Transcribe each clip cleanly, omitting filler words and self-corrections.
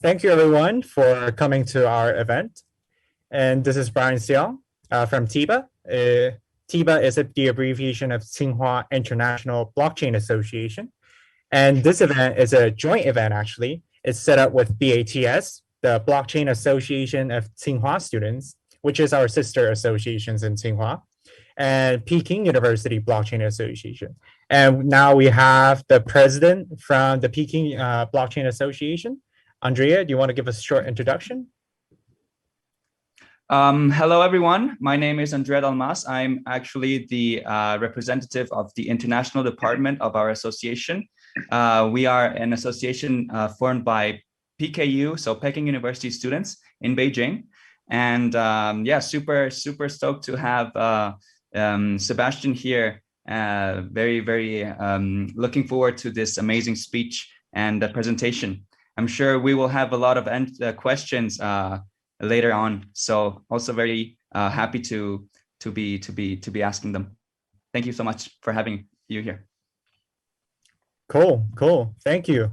Thank you everyone for coming to our event. And this is Brian Xiao from TIBA. TIBA is the abbreviation of Tsinghua International Blockchain Association. And this event is a joint event, actually. It's set up with BATS, the Blockchain Association of Tsinghua Students, which is our sister associations in Tsinghua, and Peking University Blockchain Association. And now we have the president from the Peking Blockchain Association. Andrea, do you want to give us a short introduction? Hello, everyone. My name is Andrea Dalmas. I'm actually the representative of the international department of our association. We are an association formed by PKU, so Peking University students in Beijing. And yeah, super stoked to have Sebastien here. Very looking forward to this amazing speech and presentation. I'm sure we will have a lot of questions later on. So also very happy to be asking them. Thank you so much for having you here. Cool. Thank you.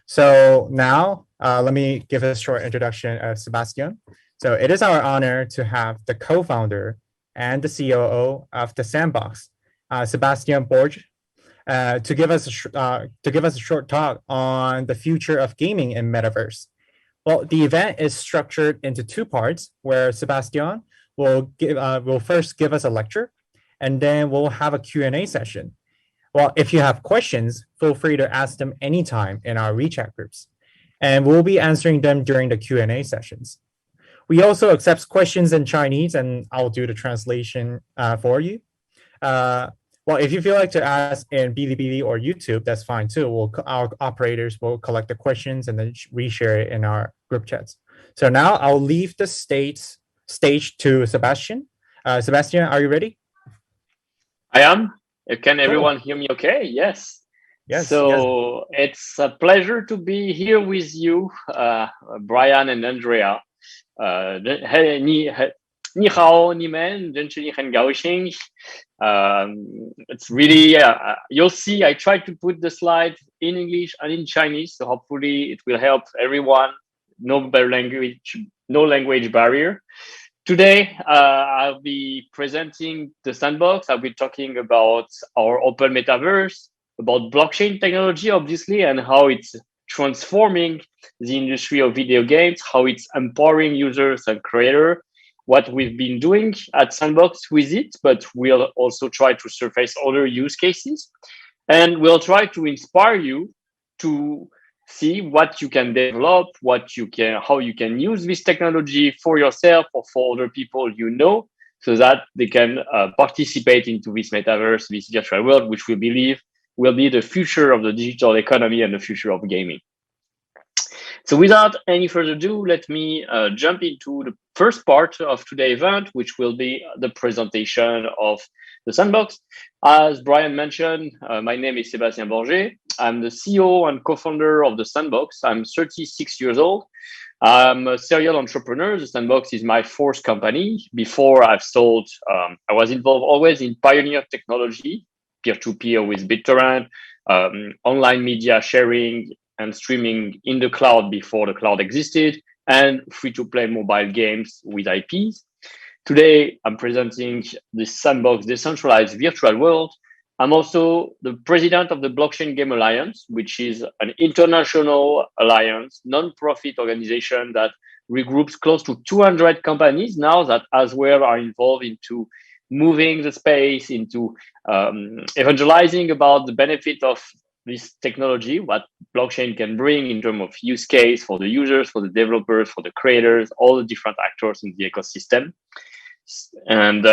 So now let me give a short introduction of Sebastien. So it is our honor to have the co-founder and the COO of the Sandbox, Sebastien Borge, to give us a short talk on the future of gaming in Metaverse. Well, the event is structured into two parts, where Sebastien will first give us a lecture, and then we'll have a Q&A session. Well, if you have questions, feel free to ask them anytime in our WeChat groups, and we'll be answering them during the Q&A sessions. We also accept questions in Chinese, and I'll do the translation for you. Well, if you feel like to ask in Bilibili or YouTube, that's fine too. Our operators will collect the questions and then reshare it in our group chats. So now I'll leave the stage to Sebastien. Sebastien, are you ready? I am. Can everyone hear me okay? Yes. So it's a pleasure to be here with you, Brian and Andrea. 你好，你们，认识你很高兴。It's really, you'll see, I tried to put the slide in English and in Chinese, so hopefully it will help everyone. No language barrier. Today, I'll be presenting the Sandbox. I'll be talking about our open metaverse, about blockchain technology, obviously, and how it's transforming the industry of video games, how it's empowering users and creators, what we've been doing at Sandbox with it, but we'll also try to surface other use cases. And we'll try to inspire you to see what you can develop, how you can use this technology for yourself or for other people you know, so that they can participate into this metaverse, this virtual world, which we believe will be the future of the digital economy and the future of gaming. So without any further ado, let me jump into the first part of today's event, which will be the presentation of the Sandbox. As Brian mentioned, my name is Sebastien Borge. I'm the CEO and co-founder of the Sandbox. I'm 36 years old. I'm a serial entrepreneur. The Sandbox is my fourth company. Before I've sold, I was involved always in pioneer technology, peer-to-peer with BitTorrent, online media sharing, and streaming in the cloud before the cloud existed, and free-to-play mobile games with IPs. Today, I'm presenting the Sandbox decentralized virtual world. I'm also the president of the Blockchain Game Alliance, which is an international alliance, non-profit organization that regroups close to 200 companies now that as well are involved into moving the space, into evangelizing about the benefit of this technology, what blockchain can bring in terms of use case for the users, for the developers, for the creators, all the different actors in the ecosystem. And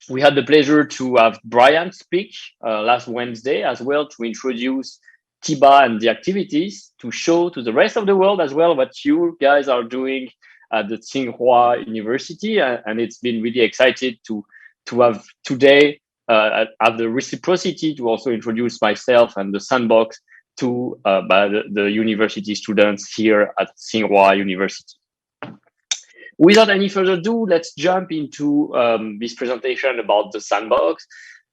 we had the pleasure to have Brian speak last Wednesday as well to introduce TIBA and the activities, to show to the rest of the world as well what you guys are doing at the Tsinghua University. And it's been really excited to have today have the reciprocity to also introduce myself and the Sandbox to the university students here at Tsinghua University. Without any further ado, let's jump into this presentation about the Sandbox.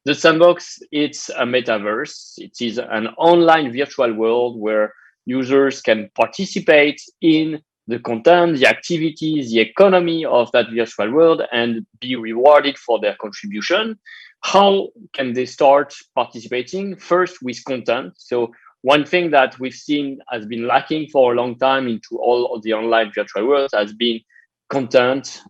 The Sandbox, it's a metaverse. It is an online virtual world where users can participate in the content, the activities, the economy of that virtual world and be rewarded for their contribution. How can they start participating? First with content. So one thing that we've seen has been lacking for a long time into all of the online virtual worlds has been content,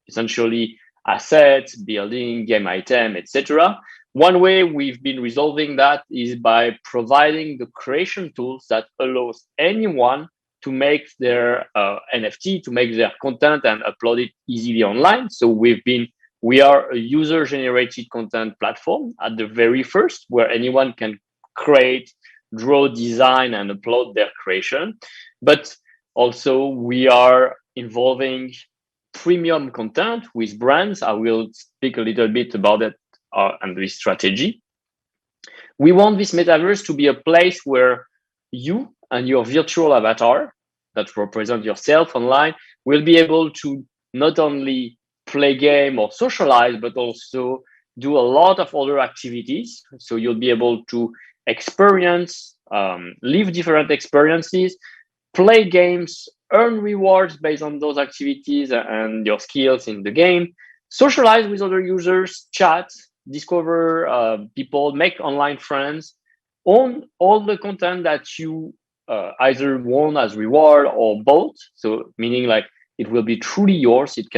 essentially assets, building, game item, etc. One way we've been resolving that is by providing the creation tools that allows anyone to make their NFT, to make their content and upload it easily online. So we are a user-generated content platform at the very first, where anyone can create, draw, design, and upload their creation. But also we are involving premium content with brands. I will speak a little bit about it and this strategy. We want this metaverse to be a place where you and your virtual avatar that represent yourself online will be able to not only play game or socialize, but also do a lot of other activities. So you'll be able to experience, live different experiences, play games, earn rewards based on those activities and your skills in the game, socialize with other users, chat, discover people, make online friends, own all the content that you either won as reward or bought. So meaning like it will be truly yours. It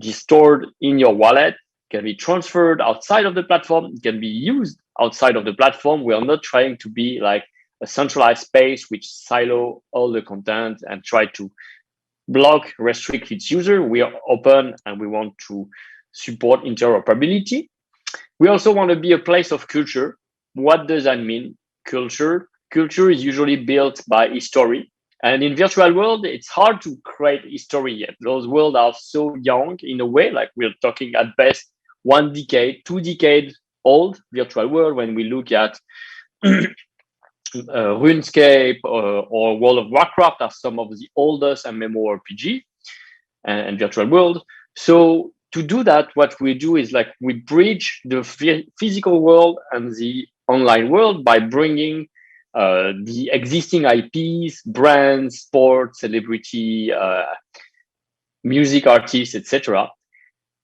is stored in your wallet, can be transferred outside of the platform, it can be used outside of the platform. We are not trying to be like a centralized space which silo all the content and try to block, restrict its user. We are open and we want to support interoperability. We also want to be a place of culture. What does that mean? Culture is usually built by history. And in virtual world, it's hard to create history yet. Those worlds are so young in a way, like we're talking at best 1 decade, 2 decades old virtual world when we look at RuneScape or World of Warcraft are some of the oldest MMORPG and virtual world. So to do that, what we do is like we bridge the physical world and the online world by bringing the existing IPs, brands, sports, celebrity, music artists, etc.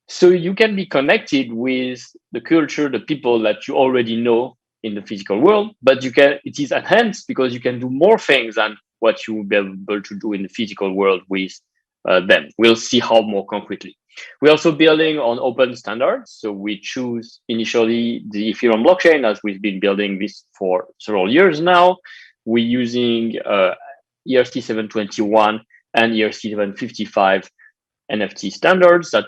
So you can be connected with the culture, the people that you already know in the physical world, but it is enhanced because you can do more things than what you will be able to do in the physical world with them. We'll see how more concretely. We're also building on open standards. So we choose initially the Ethereum blockchain, as we've been building this for several years now. We're using ERC 721 and ERC 755 NFT standards that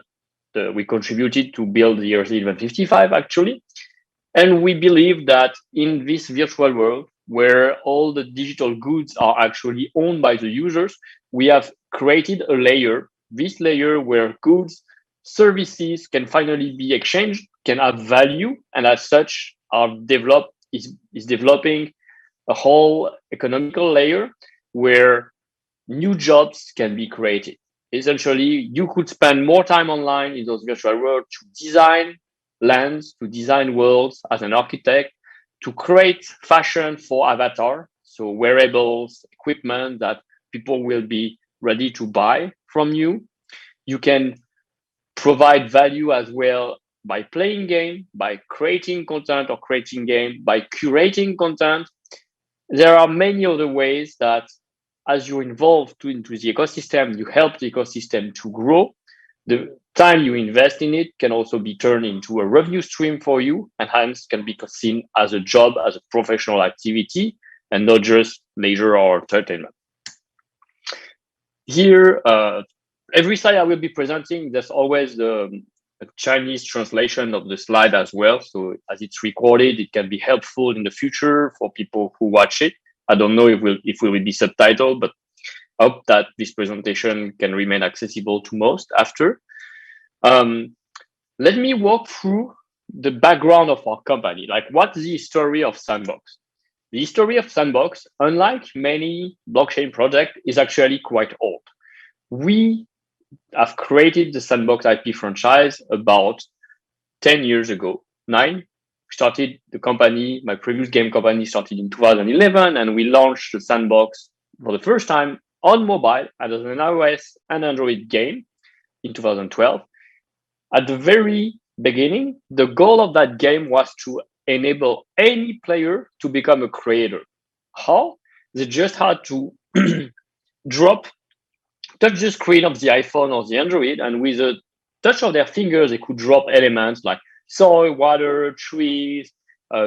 we contributed to build the ERC 755 actually. And we believe that in this virtual world, where all the digital goods are actually owned by the users, we have created a layer, this layer where goods, services can finally be exchanged, can have value, and as such is developing a whole economical layer where new jobs can be created. Essentially, you could spend more time online in those virtual worlds to design lands, to design worlds as an architect, to create fashion for avatar, so wearables, equipment that people will be ready to buy from you. You can provide value as well by playing game, by creating content or creating game, by curating content. There are many other ways that as you involve into the ecosystem, you help the ecosystem to grow. The time you invest in it can also be turned into a revenue stream for you, and hence can be seen as a job, as a professional activity, and not just leisure or entertainment. Here, every slide I will be presenting, there's always the Chinese translation of the slide as well. So as it's recorded, it can be helpful in the future for people who watch it. I don't know if we will be subtitled, but I hope that this presentation can remain accessible to most after. Let me walk through the background of our company. Like, what's the story of Sandbox? The history of Sandbox, unlike many blockchain projects, is actually quite old. We have created the Sandbox IP franchise about 10 years ago, 9, started the company, my previous game company started in 2011, and we launched the Sandbox for the first time on mobile as an iOS and Android game in 2012. At the very beginning, the goal of that game was to enable any player to become a creator. How? They just had to touch the screen of the iPhone or the Android, and with a touch of their fingers, they could drop elements like soil, water, trees,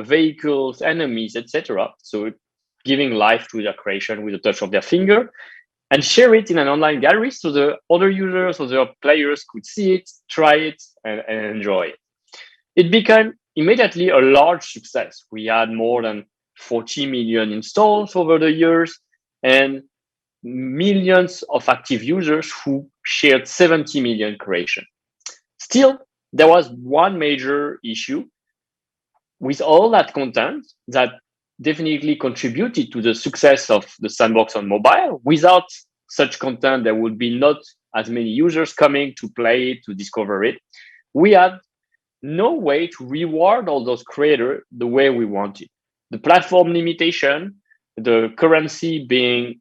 vehicles, enemies, etc. So giving life to their creation with a touch of their finger, and share it in an online gallery so the other users or the players could see it, try it, and enjoy it. It became immediately a large success. We had more than 40 million installs over the years and millions of active users who shared 70 million creations. Still, there was one major issue with all that content that definitely contributed to the success of the Sandbox on mobile. Without such content, there would be not as many users coming to play it, to discover it. We had no way to reward all those creators the way we wanted. The platform limitation, the currency being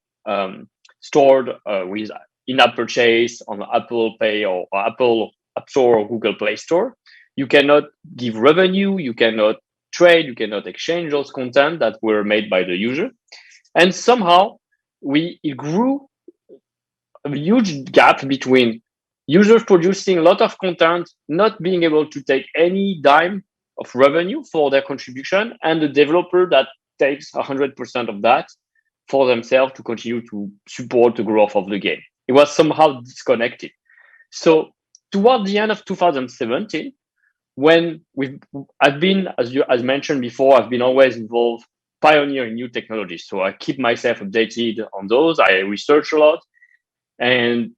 stored with in-app purchase on Apple Pay or Apple App Store or Google Play Store. You cannot give revenue, you cannot trade, you cannot exchange those content that were made by the user. And somehow it grew a huge gap between users producing a lot of content, not being able to take any dime of revenue for their contribution, and the developer that takes 100% of that for themselves to continue to support the growth of the game. It was somehow disconnected. So toward the end of 2017, when I've been, as mentioned before, I've been always involved, pioneering new technologies. So I keep myself updated on those. I research a lot, and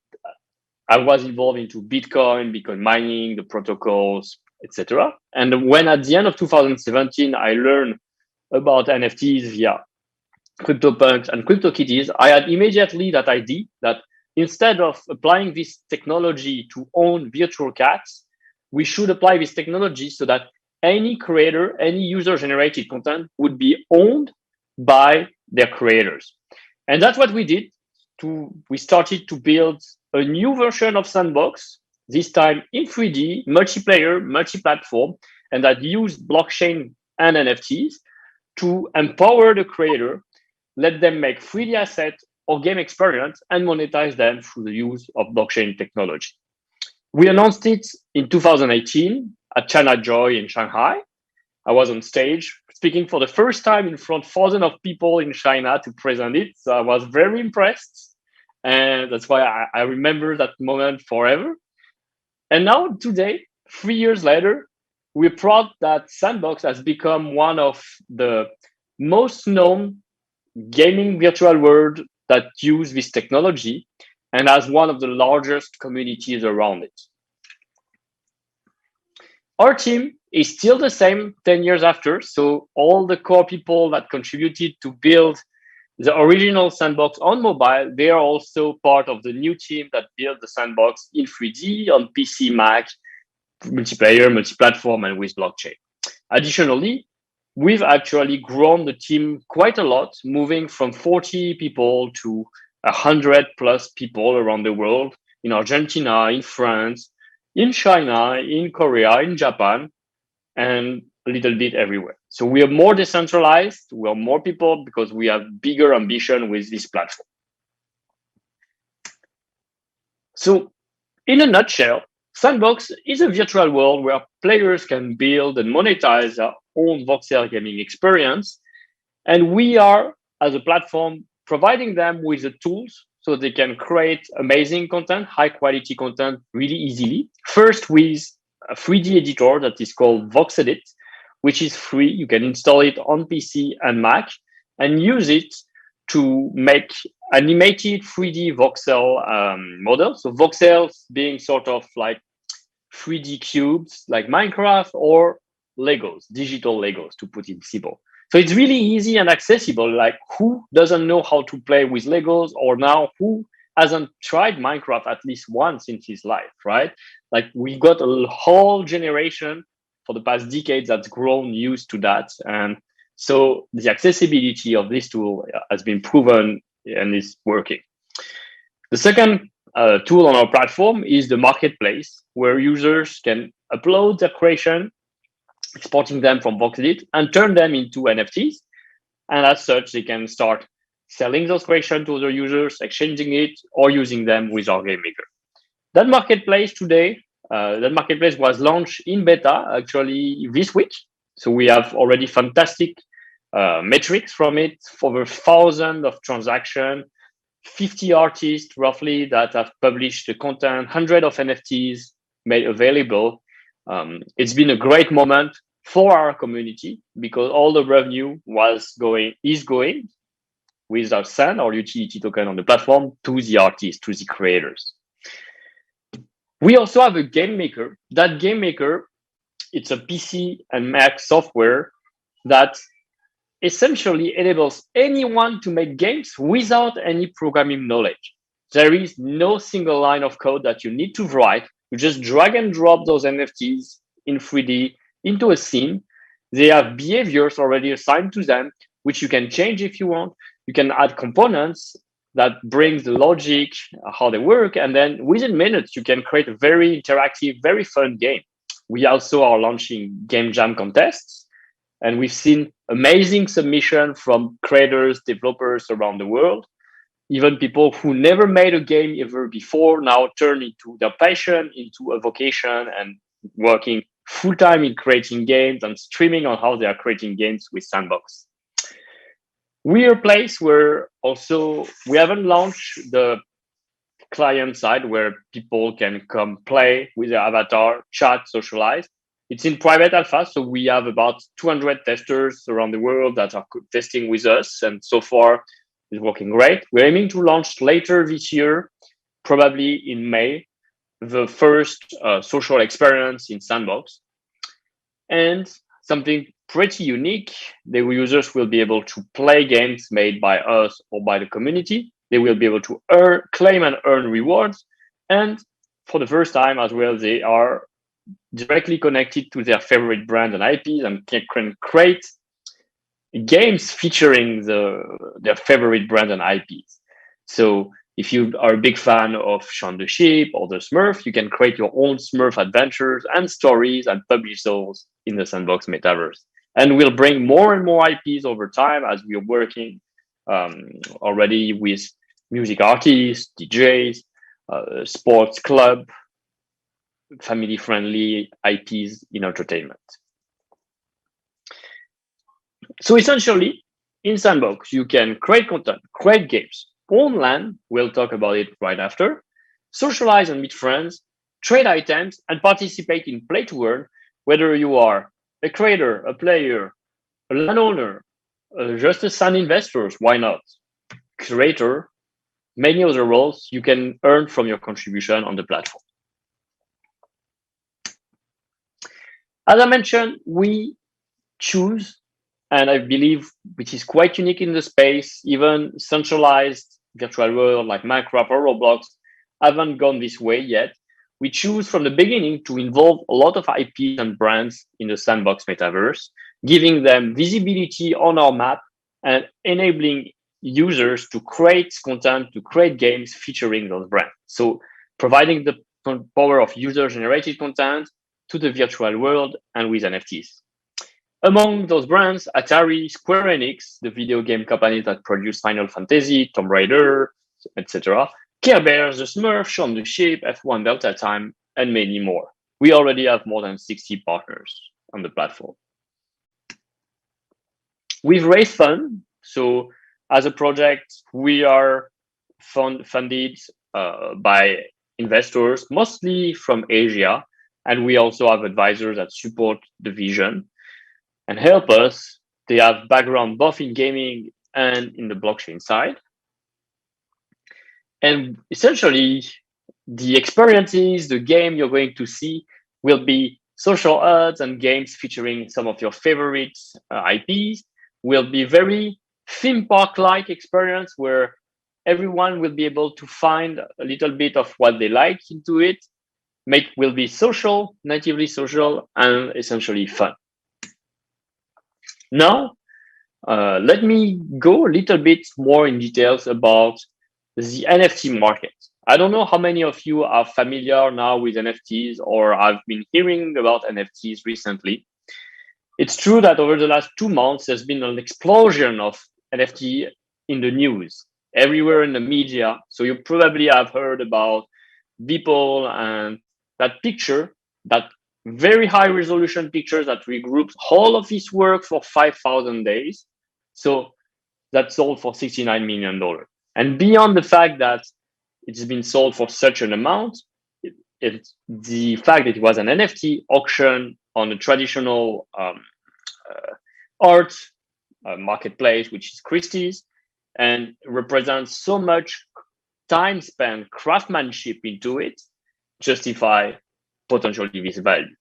I was involved into Bitcoin mining, the protocols, etc. And when at the end of 2017, I learned about NFTs via CryptoPunks and CryptoKitties, I had immediately that idea that instead of applying this technology to own virtual cats, we should apply this technology so that any creator, any user-generated content would be owned by their creators. And that's what we did. We started to build a new version of Sandbox, this time in 3D, multiplayer, multi-platform, and that used blockchain and NFTs to empower the creator, let them make 3D assets or game experience and monetize them through the use of blockchain technology. We announced it in 2018 at China Joy in Shanghai. I was on stage speaking for the first time in front of thousands of people in China to present it. So I was very impressed. And that's why I remember that moment forever. And now today, 3 years later, we're proud that Sandbox has become one of the most known gaming virtual world that use this technology and has one of the largest communities around it. Our team is still the same 10 years after. So all the core people that contributed to build the original Sandbox on mobile, they are also part of the new team that built the Sandbox in 3D on PC, Mac, multiplayer, multi-platform, and with blockchain. Additionally, we've actually grown the team quite a lot, moving from 40 people to 100 plus people around the world, in Argentina, in France, in China, in Korea, in Japan, and a little bit everywhere. So we are more decentralized, we are more people because we have bigger ambition with this platform. So in a nutshell, Sandbox is a virtual world where players can build and monetize their own voxel gaming experience. And we are, as a platform, providing them with the tools so they can create amazing content, high quality content really easily. First with a 3D editor that is called VoxEdit, which is free. You can install it on PC and Mac and use it to make animated 3D voxel models. So voxels being sort of like 3D cubes like Minecraft or Legos, digital Legos to put it simple. So it's really easy and accessible. Like who doesn't know how to play with Legos, or now who hasn't tried Minecraft at least once in his life, right? Like we got a whole generation for the past decades that's grown used to that. And so the accessibility of this tool has been proven and is working. The second tool on our platform is the marketplace, where users can upload their creation, exporting them from Voxlit, and turn them into NFTs. And as such, they can start selling those creations to other users, exchanging it, or using them with our game maker. That marketplace today, that marketplace was launched in beta actually this week. So we have already fantastic metrics from it, over 1,000 of transactions, 50 artists roughly that have published the content, 100 of NFTs made available. It's been a great moment for our community because all the revenue is going with our SAN, or utility token on the platform, to the artists, to the creators. We also have a game maker. That game maker, it's a PC and Mac software that essentially enables anyone to make games without any programming knowledge. There is no single line of code that you need to write. You just drag and drop those NFTs in 3D into a scene. They have behaviors already assigned to them, which you can change if you want. You can add components that brings the logic, how they work, and then within minutes, you can create a very interactive, very fun game. We also are launching game jam contests, and we've seen amazing submission from creators, developers around the world. Even people who never made a game ever before now turn into their passion into a vocation and working full-time in creating games and streaming on how they are creating games with Sandbox. We are a place where also we haven't launched the client side where people can come play with their avatar, chat, socialize. It's in private alpha, so we have about 200 testers around the world that are testing with us, and so far it's working great. We're aiming to launch later this year, probably in May, the first social experience in Sandbox. And something pretty unique, the users will be able to play games made by us or by the community. They will be able to claim and earn rewards. And for the first time as well, they are directly connected to their favorite brand and IPs and can create games featuring their favorite brand and IPs. So if you are a big fan of Shaun the Sheep or the Smurf, you can create your own Smurf adventures and stories and publish those in the Sandbox Metaverse. And we'll bring more and more IPs over time as we are working already with music artists, DJs, sports club, family-friendly IPs in entertainment. So essentially, in Sandbox, you can create content, create games, own land, we'll talk about it right after, socialize and meet friends, trade items, and participate in play to earn, whether you are a creator, a player, a landowner, just a SAN investor, why not? Creator, many other roles you can earn from your contribution on the platform. As I mentioned, we choose, and I believe which is quite unique in the space, even centralized virtual world like Minecraft or Roblox haven't gone this way yet. We choose from the beginning to involve a lot of IPs and brands in the Sandbox Metaverse, giving them visibility on our map and enabling users to create content, to create games featuring those brands. So providing the power of user-generated content to the virtual world and with NFTs. Among those brands, Atari, Square Enix, the video game company that produce Final Fantasy, Tomb Raider, etc., Care Bears, the Smurf, Shaun the Sheep, F1 Delta Time, and many more. We already have more than 60 partners on the platform. We've raised funds. So as a project, we are funded by investors, mostly from Asia. And we also have advisors that support the vision and help us. They have background both in gaming and in the blockchain side. And essentially, the experiences, the game you're going to see will be social ads and games featuring some of your favorite IPs, will be very theme park-like experience where everyone will be able to find a little bit of what they like into it. will be social, natively social, and essentially fun. Now, let me go a little bit more in details about the NFT market. I don't know how many of you are familiar now with NFTs or have been hearing about NFTs recently. It's true that over the last 2 months, there's been an explosion of NFT in the news, everywhere in the media. So you probably have heard about Beeple and that picture, that very high resolution picture that regroups all of his work for 5,000 days. So that sold for $69 million. And beyond the fact that it's been sold for such an amount, it's the fact that it was an NFT auction on a traditional art marketplace, which is Christie's, and represents so much time spent, craftsmanship into it, justify potentially this value.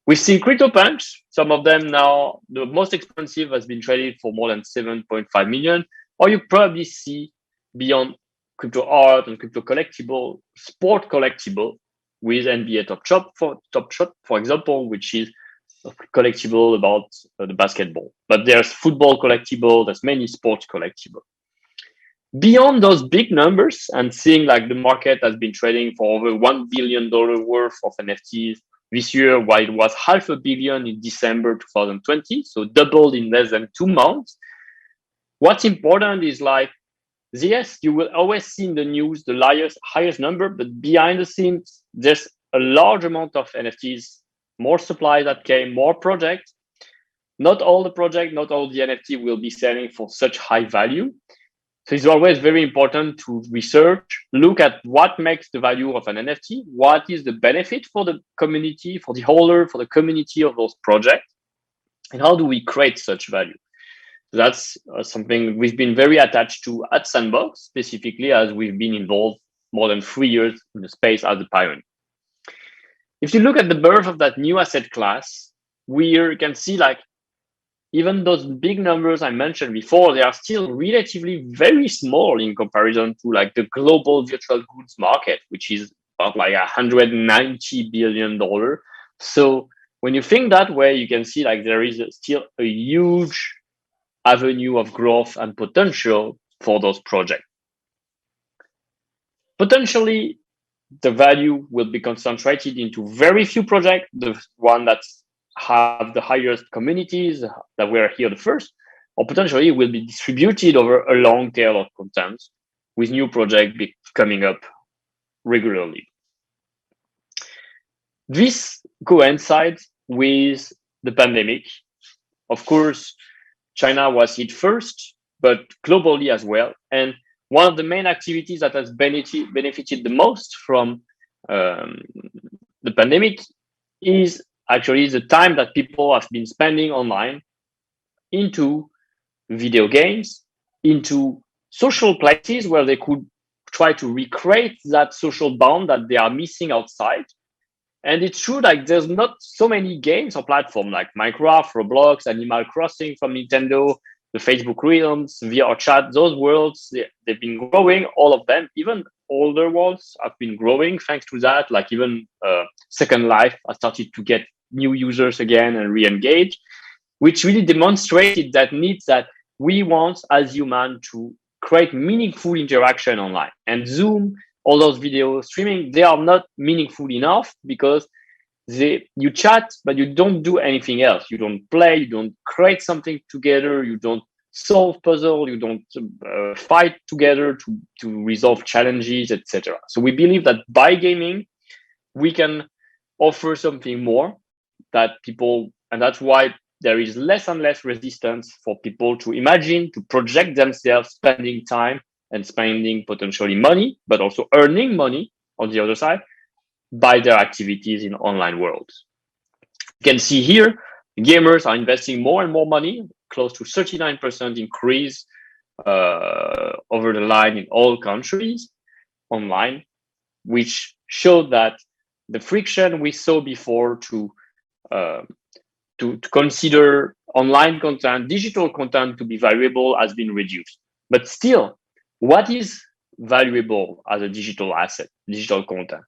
We've seen CryptoPunks, some of them now, the most expensive has been traded for more than 7.5 million, or you probably see beyond crypto art and crypto collectible, sport collectible with NBA Top Shot, for example, which is a collectible about the basketball. But there's football collectible, there's many sports collectible. Beyond those big numbers and seeing like the market has been trading for over $1 billion worth of NFTs this year, while it was $500 million in December 2020, so doubled in less than 2 months. What's important is like, yes, you will always see in the news the highest number, but behind the scenes, there's a large amount of NFTs, more supply that came, more projects. Not all the project, not all the NFT will be selling for such high value. So it's always very important to research, look at what makes the value of an NFT, what is the benefit for the community, for the holder, for the community of those projects, and how do we create such value. So that's something we've been very attached to at Sandbox, specifically as we've been involved more than 3 years in the space as a pioneer. If you look at the birth of that new asset class, we can see like, even those big numbers I mentioned before, they are still relatively very small in comparison to like the global virtual goods market, which is about like $190 billion. So when you think that way, you can see like there is still a huge avenue of growth and potential for those projects. Potentially, the value will be concentrated into very few projects, the one that have the highest communities that were here the first, or potentially will be distributed over a long tail of content with new projects coming up regularly. This coincides with the pandemic. Of course, China was hit first, but globally as well. And one of the main activities that has benefited the most from the pandemic is actually the time that people have been spending online into video games, into social places where they could try to recreate that social bond that they are missing outside. And it's true, like there's not so many games or platforms like Minecraft, Roblox, Animal Crossing from Nintendo, the Facebook Realms, VR Chat, those worlds, they've been growing, all of them. Even older worlds have been growing thanks to that. Like even Second Life has started to get new users again and re-engage, which really demonstrated that need that we want as humans to create meaningful interaction online. And Zoom, all those video streaming, they are not meaningful enough because you chat, but you don't do anything else. You don't play, you don't create something together, you don't solve puzzle, you don't fight together to resolve challenges, etc. So we believe that by gaming, we can offer something more that people, and that's why there is less and less resistance for people to imagine, to project themselves spending time and spending potentially money, but also earning money on the other side by their activities in online worlds. You can see here, gamers are investing more and more money, close to 39% increase over the line in all countries online, which showed that the friction we saw before to consider online content, digital content to be valuable has been reduced. But still, what is valuable as a digital asset, digital content?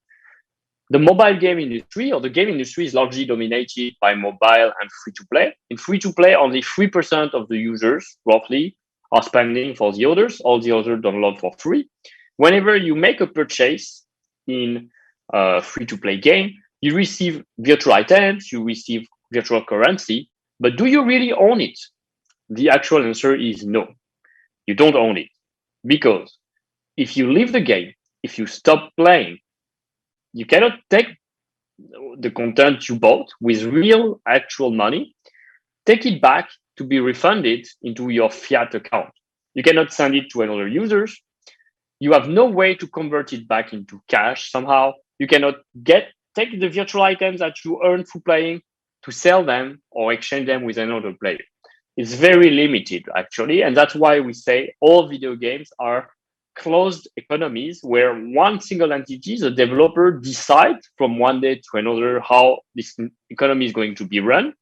The mobile game industry or the game industry is largely dominated by mobile and free-to-play. In free-to-play, only 3% of the users, roughly, are spending for the others. All the others download for free. Whenever you make a purchase in a free-to-play game, you receive virtual items, you receive virtual currency, but do you really own it? The actual answer is no. You don't own it. Because if you leave the game, if you stop playing, you cannot take the content you bought with real actual money, take it back to be refunded into your fiat account. You cannot send it to another users. You have no way to convert it back into cash somehow. You cannot take the virtual items that you earn through playing to sell them or exchange them with another player. It's very limited, actually. And that's why we say all video games are closed economies where one single entity, the developer, decides from one day to another how this economy is going to be run.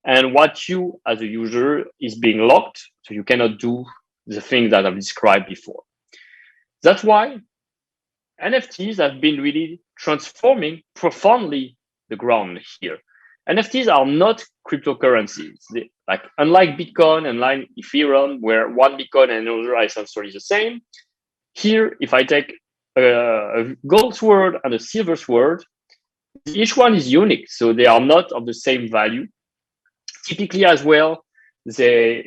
And what you, as a user, is being locked. So you cannot do the things that I've described before. That's why NFTs have been really transforming profoundly the ground here. NFTs are not cryptocurrencies. Unlike Bitcoin and like Ethereum, where one Bitcoin and another is essentially the same. Here, if I take a gold sword and a silver sword, each one is unique, so they are not of the same value. Typically, as well, the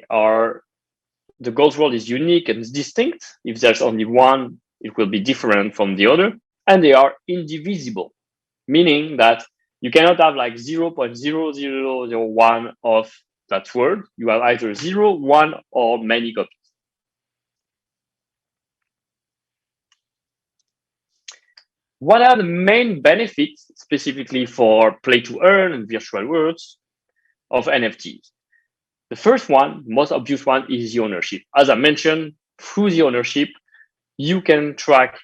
gold sword is unique and distinct. If there's only one, it will be different from the other, and they are indivisible, meaning that you cannot have like 0.0001 of that sword. You have either 0, 1, or many copies. What are the main benefits specifically for play to earn and virtual worlds of NFTs? The first one, most obvious one, is the ownership. As I mentioned, through the ownership, you can track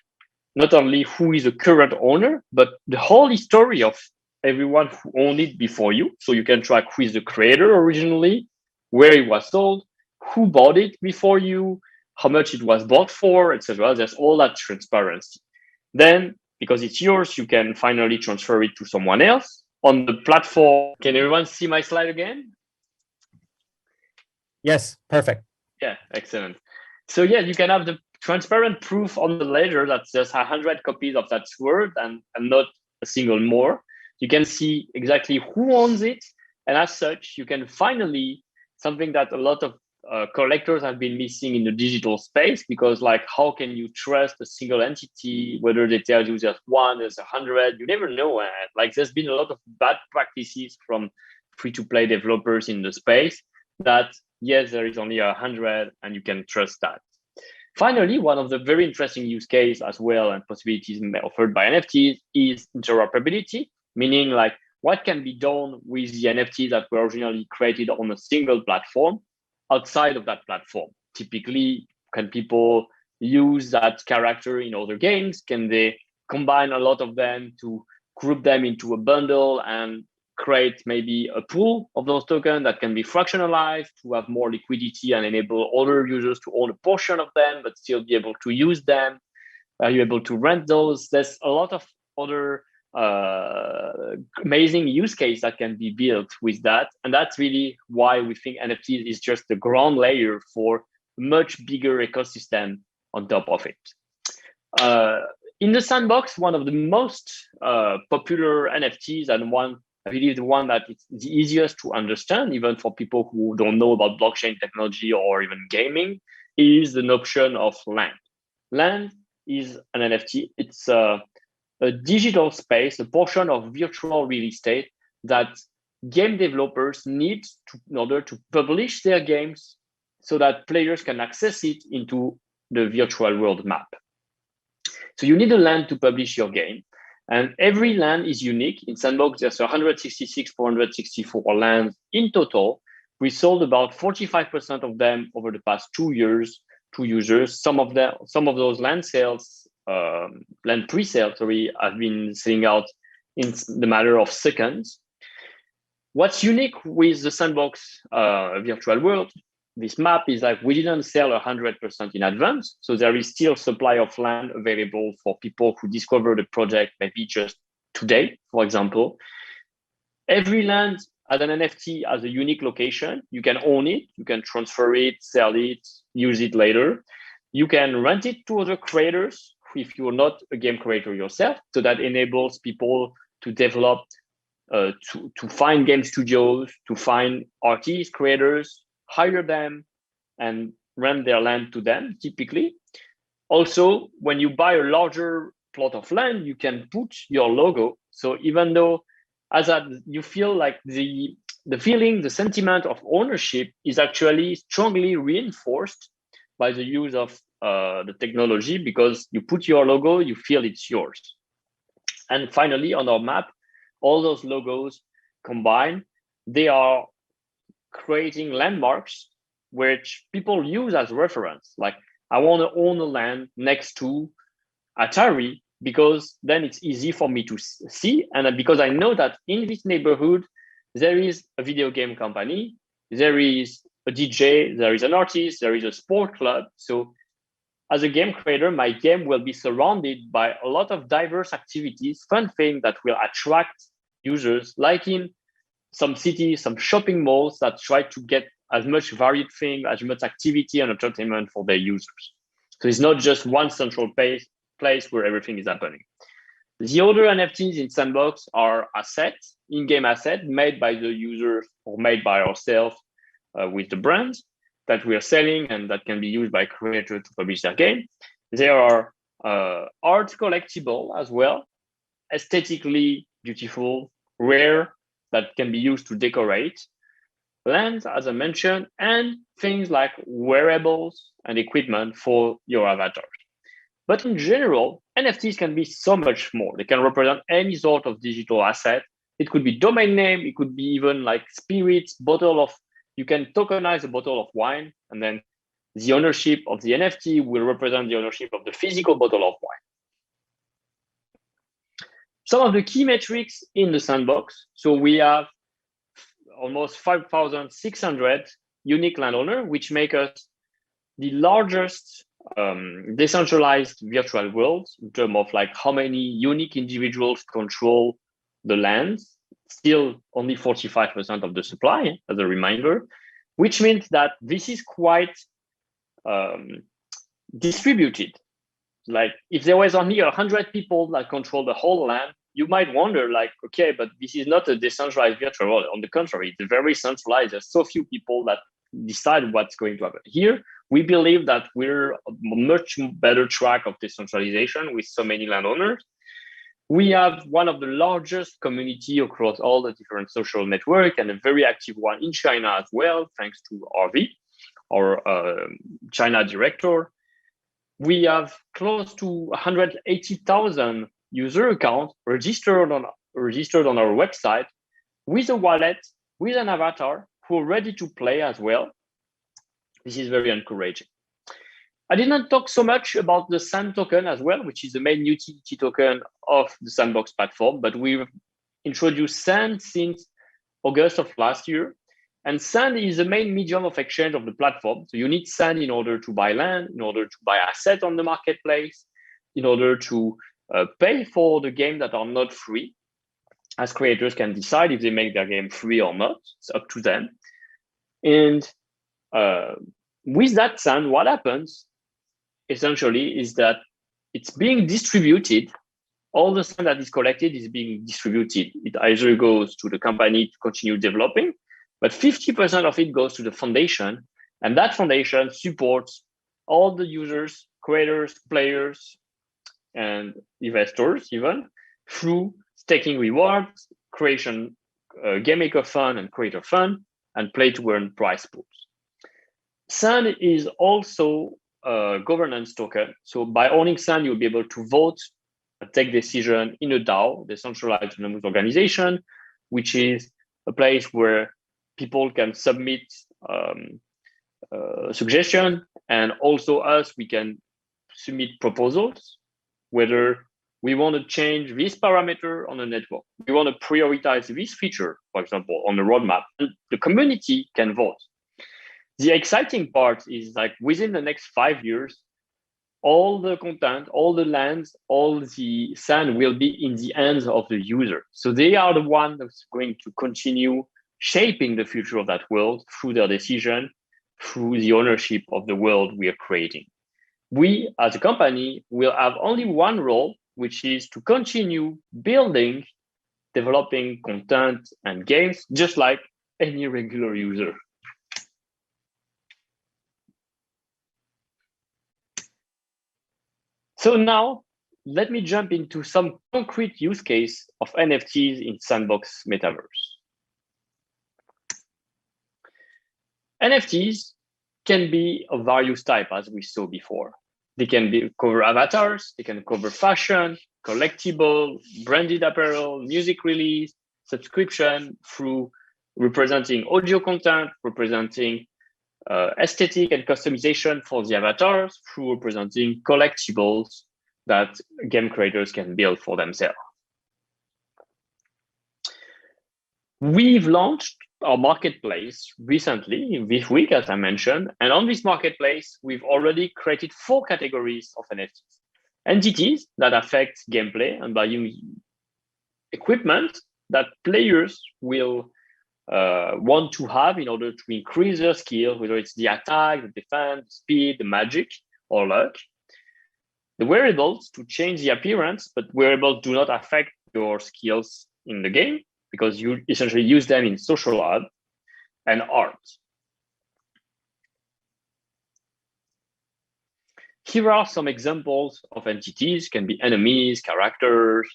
not only who is the current owner, but the whole history of everyone who owned it before you. So you can track who is the creator originally, where it was sold, who bought it before you, how much it was bought for, etc. There's all that transparency. Then, because it's yours, you can finally transfer it to someone else on the platform. Can everyone see my slide again? Yes, perfect. Yeah, excellent. So yeah, you can have the transparent proof on the ledger that there's 100 copies of that sword and not a single more. You can see exactly who owns it. And as such, you can finally, something that a lot of collectors have been missing in the digital space, because like, how can you trust a single entity, whether they tell you there's one, there's 100, you never know. Like there's been a lot of bad practices from free-to-play developers in the space that, yes, there is only 100 and you can trust that. Finally, one of the very interesting use case as well and possibilities offered by NFTs is interoperability, meaning like what can be done with the NFTs that were originally created on a single platform outside of that platform. Typically, can people use that character in other games? Can they combine a lot of them to group them into a bundle and create maybe a pool of those tokens that can be fractionalized to have more liquidity and enable other users to own a portion of them, but still be able to use them? Are you able to rent those? There's a lot of other amazing use case that can be built with that. And that's really why we think NFTs is just the ground layer for much bigger ecosystem on top of it. In the Sandbox, one of the most popular NFTs and one, I believe the one that is the easiest to understand, even for people who don't know about blockchain technology or even gaming, is the notion of land. Land is an NFT. It's a digital space, a portion of virtual real estate that game developers need in order to publish their games so that players can access it into the virtual world map. So you need a land to publish your game. And every land is unique. In Sandbox, there's 464 lands in total. We sold about 45% of them over the past 2 years to users. Some of those land sales, land pre-sales, have been selling out in the matter of seconds. What's unique with the Sandbox virtual world, this map, is like we didn't sell 100% in advance. So there is still supply of land available for people who discover the project maybe just today, for example, every land as an NFT has a unique location. You can own it, you can transfer it, sell it, use it later. You can rent it to other creators if you're not a game creator yourself. So that enables people to develop, to find game studios, to find artists, creators, hire them, and rent their land to them, typically. Also, when you buy a larger plot of land, you can put your logo. So even though you feel like the feeling, the sentiment of ownership is actually strongly reinforced by the use of the technology, because you put your logo, you feel it's yours. And finally, on our map, all those logos combined, they are creating landmarks which people use as reference. Like, I want to own a land next to Atari, because then it's easy for me to see. And because I know that in this neighborhood, there is a video game company, there is a DJ, there is an artist, there is a sport club. So as a game creator, my game will be surrounded by a lot of diverse activities, fun things that will attract users, like in some cities, some shopping malls that try to get as much varied thing, as much activity and entertainment for their users. So it's not just one central place where everything is happening. The other NFTs in Sandbox are assets, in-game assets made by the users or made by ourselves with the brands that we are selling and that can be used by creators to publish their game. There are art collectible as well, aesthetically beautiful, rare, that can be used to decorate lands, as I mentioned, and things like wearables and equipment for your avatar. But in general, NFTs can be so much more. They can represent any sort of digital asset. It could be domain name. It could be even like spirits, you can tokenize a bottle of wine, and then the ownership of the NFT will represent the ownership of the physical bottle of wine. Some of the key metrics in the Sandbox. So we have almost 5,600 unique landowners, which make us the largest decentralized virtual world in terms of like how many unique individuals control the land. Still only 45% of the supply, as a reminder, which means that this is quite distributed. Like, if there was only 100 people that control the whole land, you might wonder, like, okay, but this is not a decentralized virtual world. On the contrary, it's very centralized. There's so few people that decide what's going to happen. Here, we believe that we're a much better track of decentralization with so many landowners. We have one of the largest community across all the different social networks, and a very active one in China as well, thanks to RV, our China director. We have close to 180,000 user accounts registered on our website, with a wallet, with an avatar, who are ready to play as well. This is very encouraging. I did not talk so much about the Sand token as well, which is the main utility token of the Sandbox platform, but we've introduced Sand since August of last year. And Sand is the main medium of exchange of the platform. So you need Sand in order to buy land, in order to buy assets on the marketplace, in order to pay for the games that are not free, as creators can decide if they make their game free or not. It's up to them. And with that Sand, what happens essentially is that it's being distributed. All the Sand that is collected is being distributed. It either goes to the company to continue developing, but 50% of it goes to the foundation, and that foundation supports all the users, creators, players, and investors even, through staking rewards, creation, game maker fund and creator fund, and play to earn prize pools. Sand is also a governance token. So by owning Sand, you'll be able to vote and take decision in a DAO, decentralized autonomous organization, which is a place where people can submit suggestion, and also us, we can submit proposals, whether we want to change this parameter on the network, we want to prioritize this feature, for example, on the roadmap, and the community can vote. The exciting part is, like, within the next 5 years, all the content, all the lands, all the sand will be in the hands of the user. So they are the one that's going to continue shaping the future of that world through their decision, through the ownership of the world we are creating. We, as a company, will have only one role, which is to continue building, developing content and games, just like any regular user. So now, let me jump into some concrete use case of NFTs in Sandbox Metaverse. NFTs can be of various types, as we saw before. They can cover avatars, they can cover fashion, collectible, branded apparel, music release, subscription through representing audio content, representing aesthetic and customization for the avatars, through representing collectibles that game creators can build for themselves. We've launched our marketplace recently, this week, as I mentioned, and on this marketplace, we've already created 4 categories of NFTs. Entities that affect gameplay and by using equipment that players will want to have in order to increase their skill, whether it's the attack, the defense, the speed, the magic, or luck. The wearables to change the appearance, but wearables do not affect your skills in the game because you essentially use them in social art and art. Here are some examples of entities, can be enemies, characters,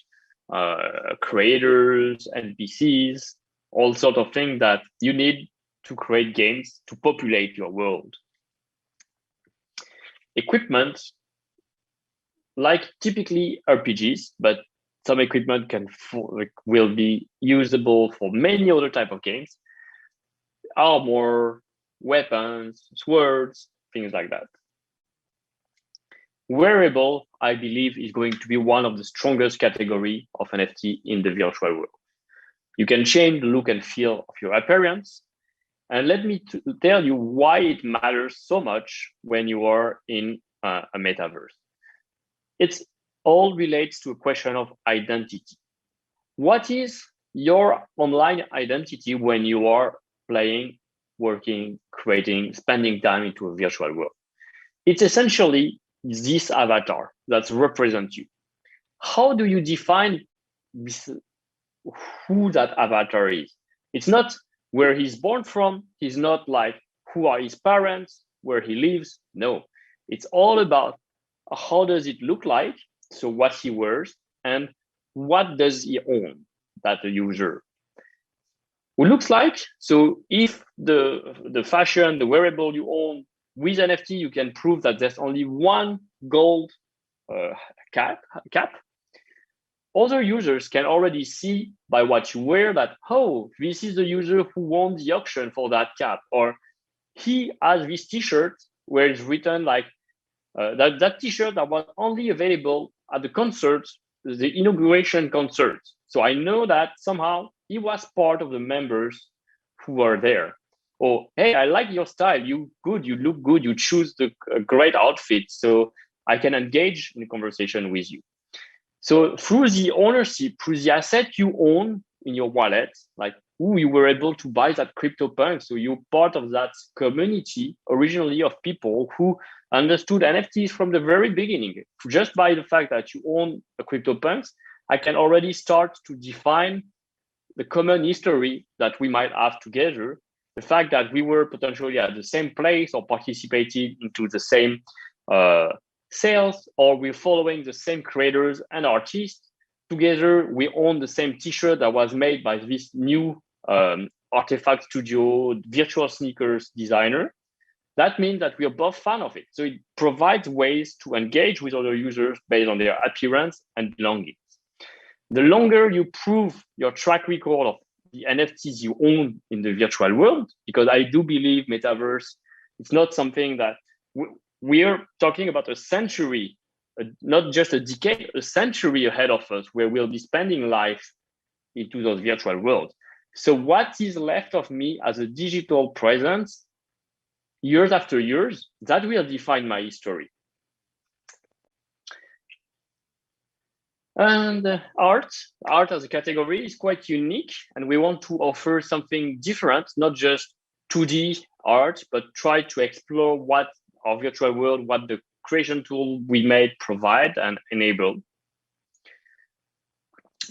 creators, NPCs, all sorts of things that you need to create games to populate your world. Equipment, like typically RPGs, but some equipment will be usable for many other types of games. Armor, weapons, swords, things like that. Wearable, I believe, is going to be one of the strongest category of NFT in the virtual world. You can change the look and feel of your appearance. And let me tell you why it matters so much when you are in a metaverse. It's all relates to a question of identity. What is your online identity when you are playing, working, creating, spending time into a virtual world? It's essentially this avatar that represents you. How do you define this, who that avatar is? It's not where he's born from. He's not like who are his parents, where he lives. No, it's all about how does it look like, so what he wears, and what does he own, that user. Who looks like, so if the fashion, the wearable you own with NFT, you can prove that there's only one gold cap. Other users can already see by what you wear that, oh, this is the user who won the auction for that cap, or he has this t-shirt where it's written like, that t-shirt that was only available at the concert, the inauguration concert. So I know that somehow he was part of the members who were there. Or, hey, I like your style. You look good. You choose the great outfit. So I can engage in a conversation with you. So through the ownership, through the asset you own in your wallet, like you were able to buy that CryptoPunk. So you're part of that community originally of people who understood NFTs from the very beginning. Just by the fact that you own a CryptoPunks, I can already start to define the common history that we might have together. The fact that we were potentially at the same place or participated into the same sales, or we're following the same creators and artists. Together, we own the same t-shirt that was made by this new Artifact Studio virtual sneakers designer. That means that we are both fans of it. So it provides ways to engage with other users based on their appearance and belongings. The longer you prove your track record of the NFTs you own in the virtual world, because I do believe Metaverse, it's not something that we're talking about a century, not just a decade, a century ahead of us, where we'll be spending life into those virtual worlds. So what is left of me as a digital presence, years after years, that will define my history. And art as a category is quite unique, and we want to offer something different, not just 2D art, but try to explore what our virtual world, what the creation tool we made provide and enable.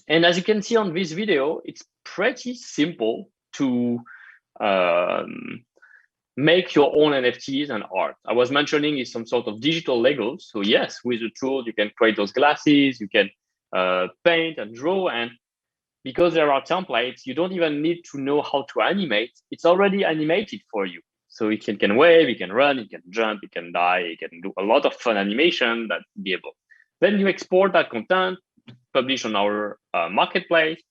And as you can see on this video, it's pretty simple to make your own NFTs and art. I was mentioning is some sort of digital Legos. So yes, with the tool, you can create those glasses, you can paint and draw. And because there are templates, you don't even need to know how to animate. It's already animated for you. So it can wave, it can run, it can jump, it can die, it can do a lot of fun animation that be able. Then you export that content, publish on our marketplace,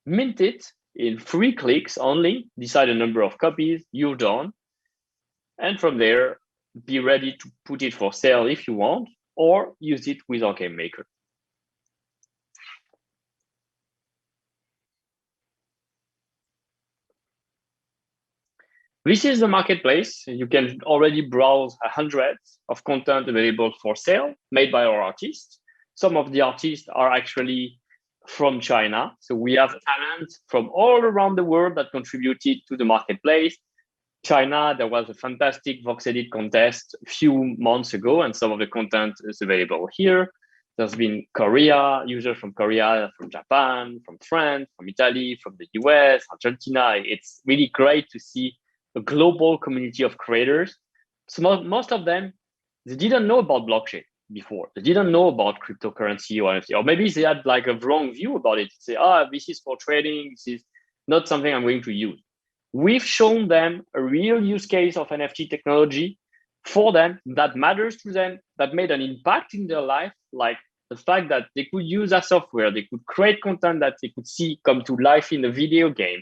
mint it in 3 clicks only, decide a number of copies, you're done. And from there, be ready to put it for sale if you want, or use it with our game maker. This is the marketplace. You can already browse hundreds of content available for sale made by our artists. Some of the artists are actually from China. So we have talent from all around the world that contributed to the marketplace. China, there was a fantastic Vox Edit contest a few months ago, and some of the content is available here. There's been Korea, users from Korea, from Japan, from France, from Italy, from the US, Argentina. It's really great to see a global community of creators. So most of them, they didn't know about blockchain before. They didn't know about cryptocurrency or NFT, or maybe they had like a wrong view about it. Say, this is for trading. This is not something I'm going to use. We've shown them a real use case of NFT technology for them that matters to them, that made an impact in their life, like the fact that they could use that software, they could create content that they could see come to life in a video game.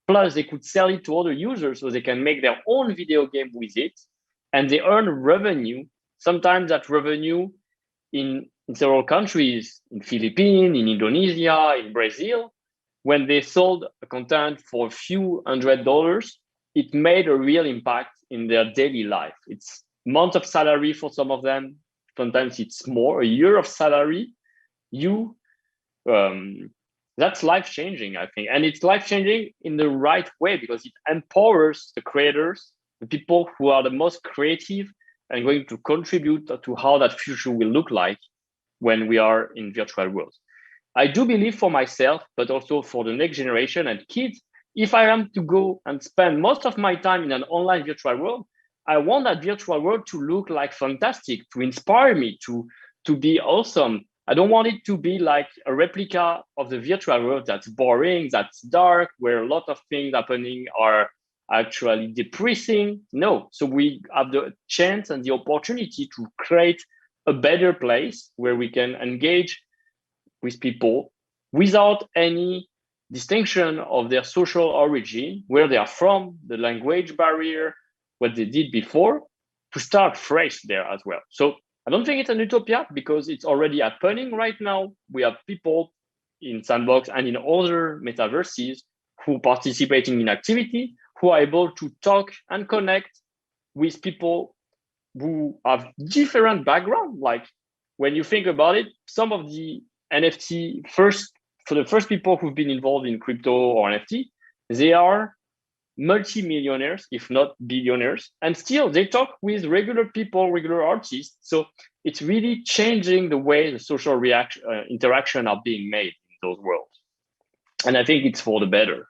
Plus, they could sell it to other users so they can make their own video game with it. And they earn revenue. Sometimes that revenue in several countries, in Philippines, in Indonesia, in Brazil, when they sold content for a few $100s, it made a real impact in their daily life. It's months of salary for some of them. Sometimes it's more, a year of salary. That's life-changing, I think. And it's life-changing in the right way because it empowers the creators, the people who are the most creative and going to contribute to how that future will look like when we are in virtual worlds. I do believe for myself, but also for the next generation and kids, if I am to go and spend most of my time in an online virtual world, I want that virtual world to look like fantastic, to inspire me, to be awesome. I don't want it to be like a replica of the virtual world that's boring, that's dark, where a lot of things happening are actually depressing. No, so we have the chance and the opportunity to create a better place where we can engage with people without any distinction of their social origin, where they are from, the language barrier, what they did before, to start fresh there as well. So I don't think it's an utopia because it's already happening right now. We have people in Sandbox and in other metaverses who participating in activity, who are able to talk and connect with people who have different background. Like when you think about it, some of the NFT for the first people who've been involved in crypto or NFT, they are multi-millionaires, if not billionaires, and still they talk with regular people, regular artists. So it's really changing the way the social interaction are being made in those worlds. And I think it's for the better.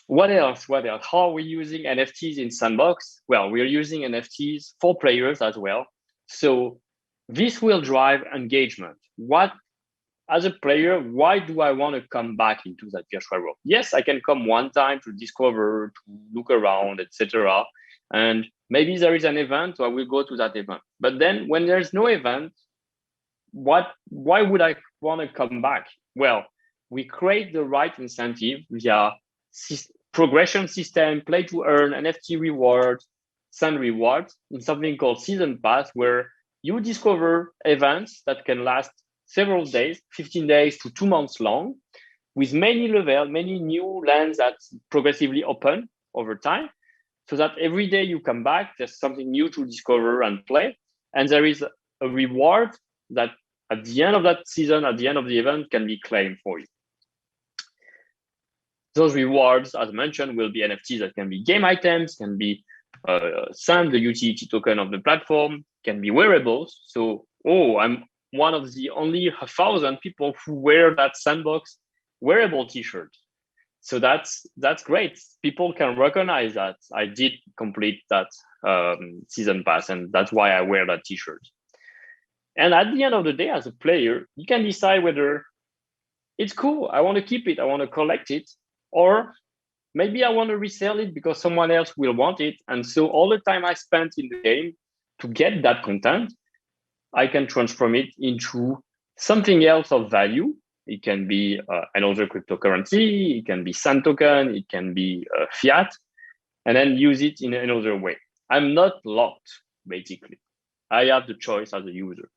What else? How are we using NFTs in Sandbox? Well, we're using NFTs for players as well. So this will drive engagement. As a player, why do I want to come back into that virtual world? Yes, I can come one time to discover, to look around, etc. And maybe there is an event, so I will go to that event. But then when there's no event, why would I want to come back? Well, we create the right incentive via progression system, play to earn, NFT rewards, send rewards in something called Season Pass, where you discover events that can last several days, 15 days to 2 months long, with many levels, many new lands that progressively open over time, so that every day you come back, there's something new to discover and play. And there is a reward that at the end of that season, at the end of the event, can be claimed for you. Those rewards, as mentioned, will be NFTs that can be game items, can be SAND, the utility token of the platform, can be wearables. So, I'm one of the only 1,000 people who wear that Sandbox wearable t-shirt. So that's great. People can recognize that I did complete that season pass, and that's why I wear that t-shirt. And at the end of the day, as a player, you can decide whether it's cool, I want to keep it, I want to collect it, or maybe I want to resell it because someone else will want it. And so all the time I spent in the game to get that content, I can transform it into something else of value. It can be another cryptocurrency, it can be SAN token, it can be fiat, and then use it in another way. I'm not locked, basically. I have the choice as a user.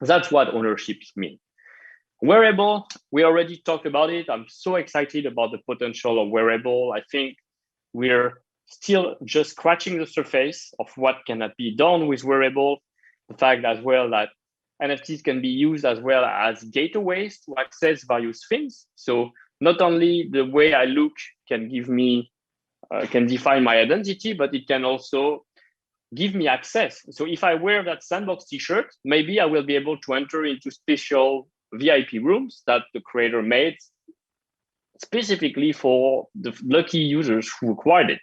That's what ownership means. Wearable, we already talked about it. I'm so excited about the potential of wearable. I think we're still just scratching the surface of what can be done with wearable. The fact as well that NFTs can be used as well as gateways to access various things. So not only the way I look can give me, can define my identity, but it can also give me access. So if I wear that Sandbox t-shirt, maybe I will be able to enter into special VIP rooms that the creator made specifically for the lucky users who acquired it.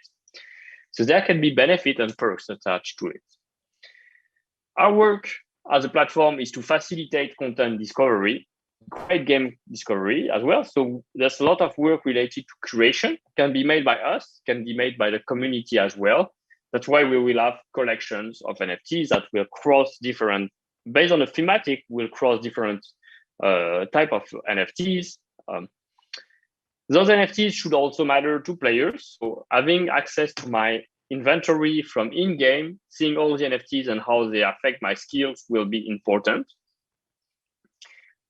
So there can be benefit and perks attached to it. Our work as a platform is to facilitate content discovery, great game discovery as well. So there's a lot of work related to curation, can be made by us, can be made by the community as well. That's why we will have collections of NFTs that will cross different, based on the thematic, will cross different type of NFTs. Those NFTs should also matter to players. So having access to my inventory from in-game, seeing all the NFTs and how they affect my skills will be important.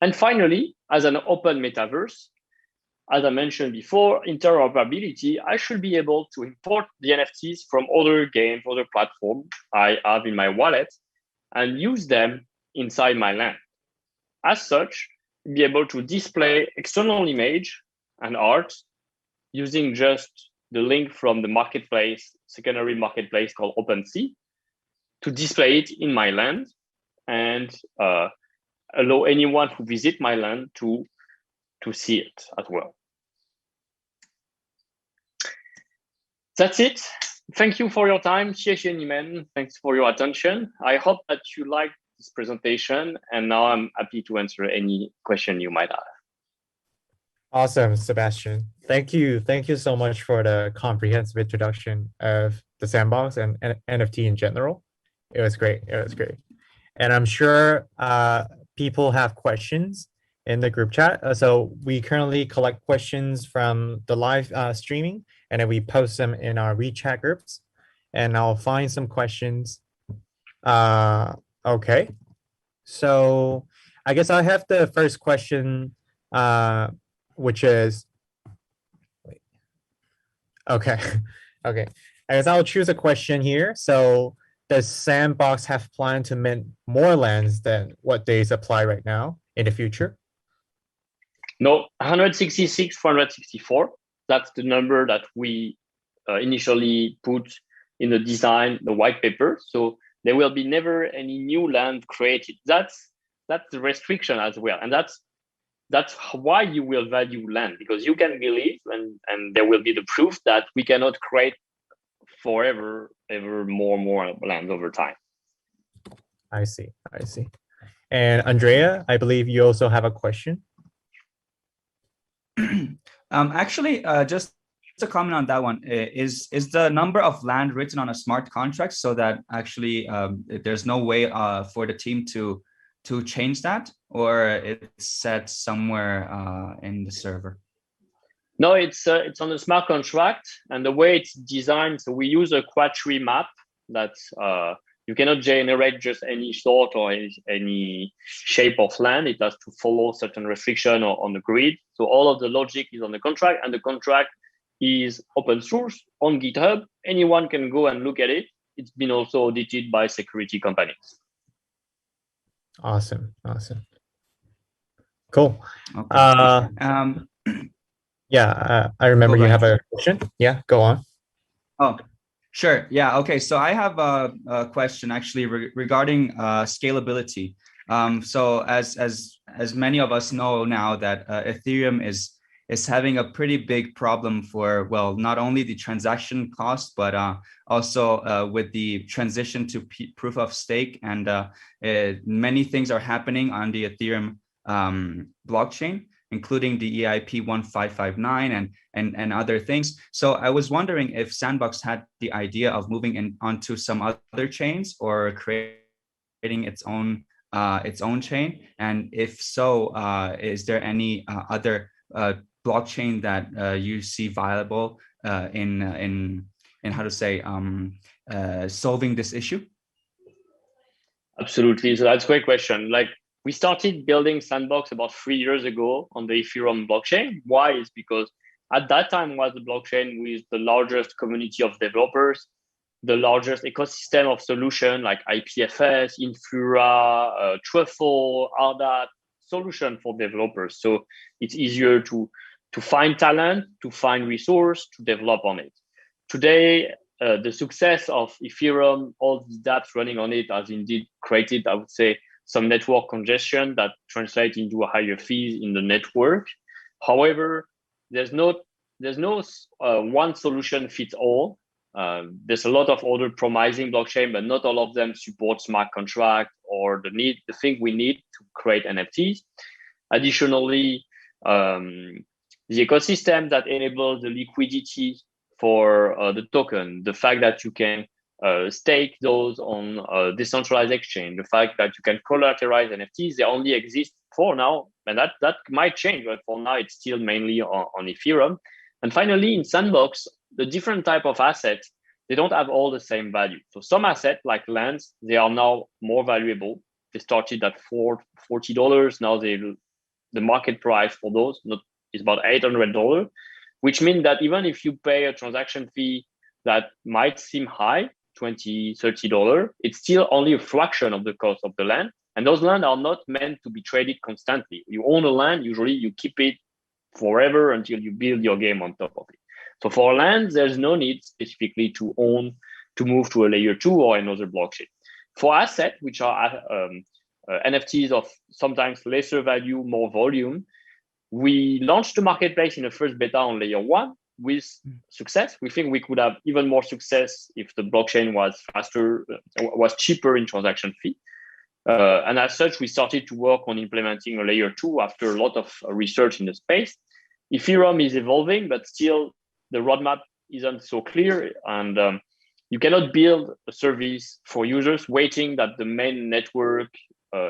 And finally, as an open metaverse, as I mentioned before, interoperability, I should be able to import the NFTs from other games, other platforms I have in my wallet and use them inside my land. As such, be able to display external image and art using just the link from the marketplace, secondary marketplace called OpenSea, to display it in my land and allow anyone who visit my land to see it as well. That's it. Thank you for your time. 谢谢你们. Thanks for your attention. I hope that you liked this presentation, and now I'm happy to answer any question you might have. Awesome, Sebastien. Thank you. Thank you so much for the comprehensive introduction of the Sandbox and NFT in general. It was great. It was great. And I'm sure people have questions in the group chat. So we currently collect questions from the live streaming, and then we post them in our WeChat groups. And I'll find some questions. Okay. So I guess I have the first question, which is, okay. Okay. I guess I'll choose a question here. So does Sandbox have plan to mint more lands than what they supply right now in the future? No, 166, 464. That's the number that we initially put in the design, the white paper. So there will be never any new land created. That's the restriction as well. And that's why you will value land, because you can believe and there will be the proof that we cannot create forever, ever more land over time. I see. I see. And Andrea, I believe you also have a question. Actually, just to comment on that one, is the number of land written on a smart contract so that actually there's no way for the team to change that, or it's set somewhere in the server? No, it's on a smart contract, and the way it's designed, so we use a quadtree map that you cannot generate just any sort or any shape of land. It has to follow certain restriction on the grid. So all of the logic is on the contract, and the contract is open source on GitHub. Anyone can go and look at it. It's been also audited by security companies. Awesome. Cool. Okay. Yeah, I remember go you ahead. have a question. Yeah, go on. Oh, sure. Yeah. Okay. So I have a question actually regarding scalability. So as many of us know now that Ethereum is having a pretty big problem for, well, not only the transaction cost, but also with the transition to proof of stake, and many things are happening on the Ethereum blockchain, including the EIP 1559 and other things. So I was wondering if Sandbox had the idea of moving onto some other chains or creating its own chain, and if so, is there any other blockchain that you see viable in how to say solving this issue? Absolutely. So that's a great question. Like, we started building Sandbox about 3 years ago on the Ethereum blockchain. Why? Is because at that time was the blockchain with the largest community of developers, the largest ecosystem of solution like IPFS, Infura, Truffle, RDAT solution for developers. So it's easier to find talent, to find resource, to develop on it. Today, the success of Ethereum, all the dApps running on it, has indeed created, I would say, some network congestion that translates into a higher fees in the network. However, there's no one solution fits all. There's a lot of other promising blockchain, but not all of them support smart contract or the thing we need to create NFTs. Additionally, the ecosystem that enables the liquidity for the token, the fact that you can stake those on a decentralized exchange, the fact that you can collateralize NFTs, they only exist for now, and that might change, but for now it's still mainly on Ethereum. And finally, in Sandbox, the different type of assets, they don't have all the same value. So some assets like lands, they are now more valuable. They started at $40. Now the market price for those is about $800, which means that even if you pay a transaction fee that might seem high, $20, $30, it's still only a fraction of the cost of the land. And those lands are not meant to be traded constantly. You own a land, usually you keep it forever until you build your game on top of it. So for land, there's no need specifically to move to a layer 2 or another blockchain. For assets, which are NFTs of sometimes lesser value, more volume, we launched the marketplace in the first beta on layer 1 with success. We think we could have even more success if the blockchain was faster, was cheaper in transaction fee. And as such, we started to work on implementing a layer 2 after a lot of research in the space. Ethereum is evolving, but still the roadmap isn't so clear. And you cannot build a service for users waiting that the main network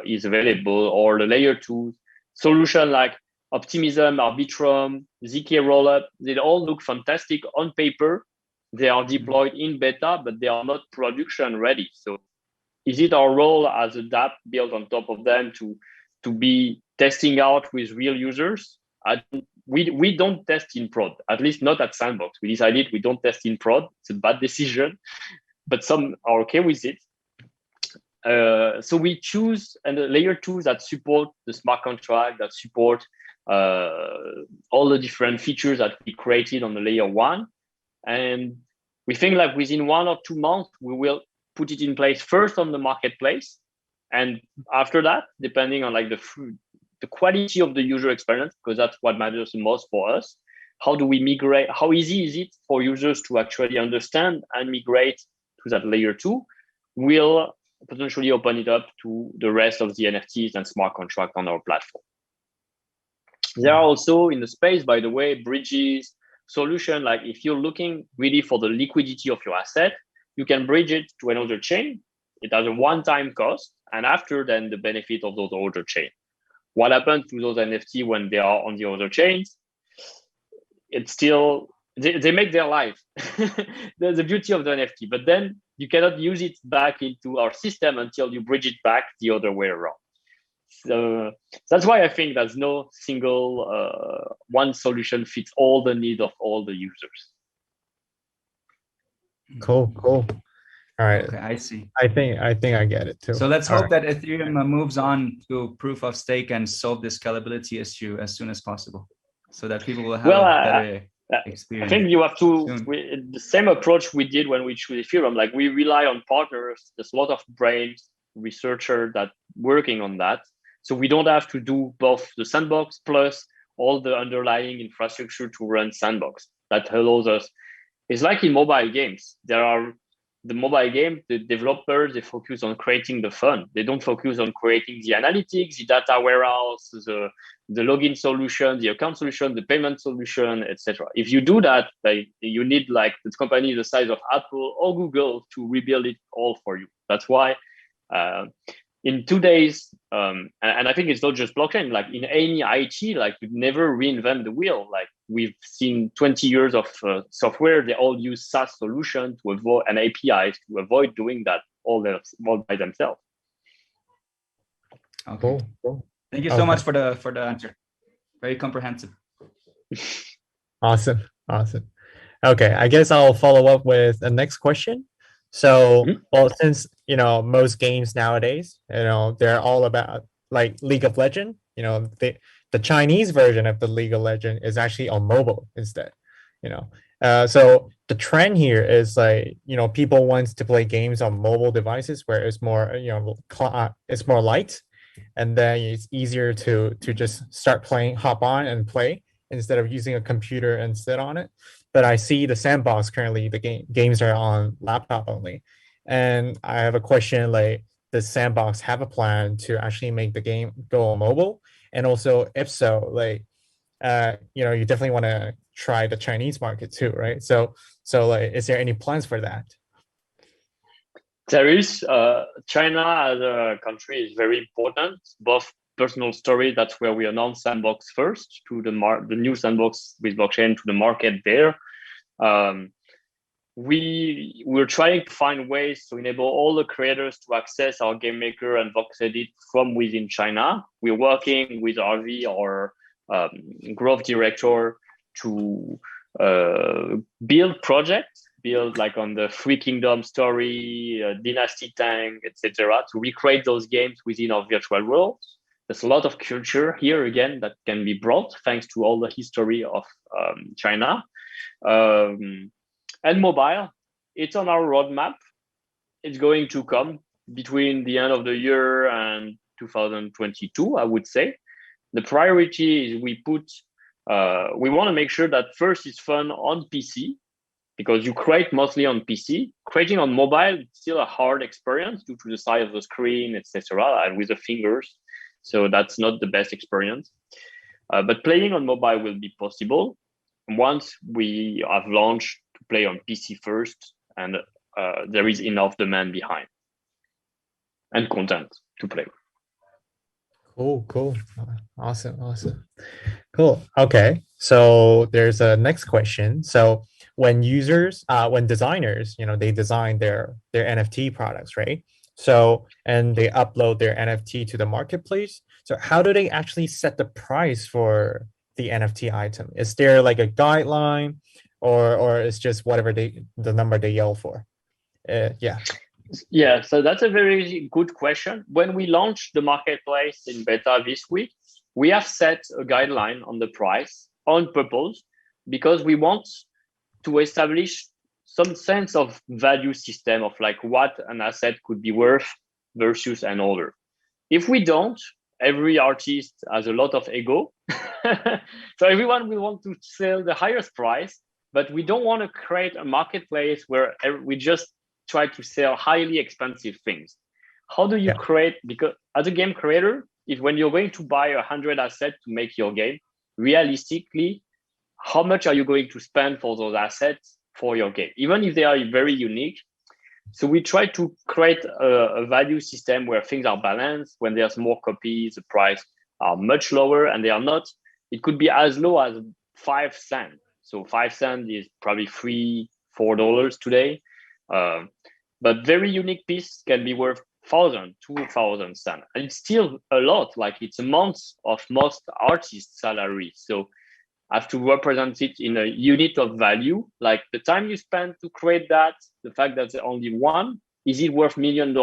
is available, or the layer 2 solution like Optimism, Arbitrum, ZK Rollup, they all look fantastic on paper. They are deployed in beta, but they are not production ready. So is it our role as a dApp built on top of them to be testing out with real users? We don't test in prod, at least not at Sandbox. We decided we don't test in prod. It's a bad decision, but some are okay with it. So we choose and the layer 2 that support the smart contract, that support all the different features that we created on the layer 1. And we think like within 1 or 2 months, we will put it in place first on the marketplace. And after that, depending on like the quality of the user experience, because that's what matters the most for us, how do we migrate? How easy is it for users to actually understand and migrate to that layer 2? We'll potentially open it up to the rest of the NFTs and smart contract on our platform. There are also in the space, by the way, bridges, solution. Like if you're looking really for the liquidity of your asset, you can bridge it to another chain. It has a one-time cost, and after then the benefit of those other chains. What happens to those NFT when they are on the other chains? It's still, they make their life. That's the beauty of the NFT, but then you cannot use it back into our system until you bridge it back the other way around. So that's why I think there's no single one solution fits all the needs of all the users. Cool. All right. Okay, I see. I think I get it too. So let's All hope that Ethereum moves on to proof of stake and solve the scalability issue as soon as possible, so that people will have a better experience. I think you have to soon. the same approach we did when we chose Ethereum. Like we rely on partners. There's a lot of brains, researchers that working on that. So we don't have to do both the sandbox plus all the underlying infrastructure to run sandbox. That allows us. It's like in mobile games. There are the mobile game, the developers, they focus on creating the fun. They don't focus on creating the analytics, the data warehouse, the login solution, the account solution, the payment solution, etc. If you do that, like, you need like the company the size of Apple or Google to rebuild it all for you. That's why in today's and I think it's not just blockchain, like in any IT, like you never reinvent the wheel. Like we've seen 20 years of software, they all use SaaS solution to avoid and APIs to avoid doing that all by themselves. Okay. Cool. Thank you so much for the answer. Very comprehensive. Awesome. Okay, I guess I'll follow up with the next question. So, well, since most games nowadays, they're all about like League of Legends. The Chinese version of the League of Legends is actually on mobile instead. So the trend here is like people want to play games on mobile devices where it's more it's more light, and then it's easier to just start playing, hop on and play instead of using a computer and sit on it. But I see the Sandbox currently, the games are on laptop only. And I have a question like, does Sandbox have a plan to actually make the game go on mobile? And also, if so, like, you definitely want to try the Chinese market too, right? So like, is there any plans for that? There is. China as a country is very important, both personal story. That's where we announced Sandbox first to the new Sandbox with blockchain to the market there. We're trying to find ways to enable all the creators to access our game maker and Vox Edit from within China. We're working with RV, our growth director, to build projects, like on the Free Kingdom story, Dynasty Tank, etc., to recreate those games within our virtual worlds. There's a lot of culture here again that can be brought thanks to all the history of China. And mobile, it's on our roadmap. It's going to come between the end of the year and 2022, I would say. The priority is we want to make sure that first it's fun on PC, because you create mostly on PC. Creating on mobile, it's still a hard experience due to the size of the screen, etc., and with the fingers. So that's not the best experience. But playing on mobile will be possible once we have launched to play on PC first, and there is enough demand behind and content to play. Cool. Awesome. Cool. Okay. So there's a next question. So when designers, they design their NFT products, right? So, and they upload their NFT to the marketplace. So how do they actually set the price for the NFT item? Is there like a guideline, or it's just whatever the number they yell for? Yeah, so that's a very good question. When we launched the marketplace in beta this week, we have set a guideline on the price on purpose, because we want to establish some sense of value system of like what an asset could be worth versus another. If we don't, every artist has a lot of ego. So everyone will want to sell the highest price, but we don't want to create a marketplace where we just try to sell highly expensive things. How do you create? Because as a game creator, if when you're going to buy 100 assets to make your game, realistically, how much are you going to spend for those assets for your game, even if they are very unique? So we try to create a value system where things are balanced. When there's more copies, the price are much lower, and they are not. It could be as low as 5 cents. So 5 cents is probably $3-4 today. But very unique piece can be worth 1,000, 2,000 cents, and it's still a lot. Like it's a month of most artists' salary. So I have to represent it in a unit of value, like the time you spend to create that, the fact that there's only one Is it worth $1 million?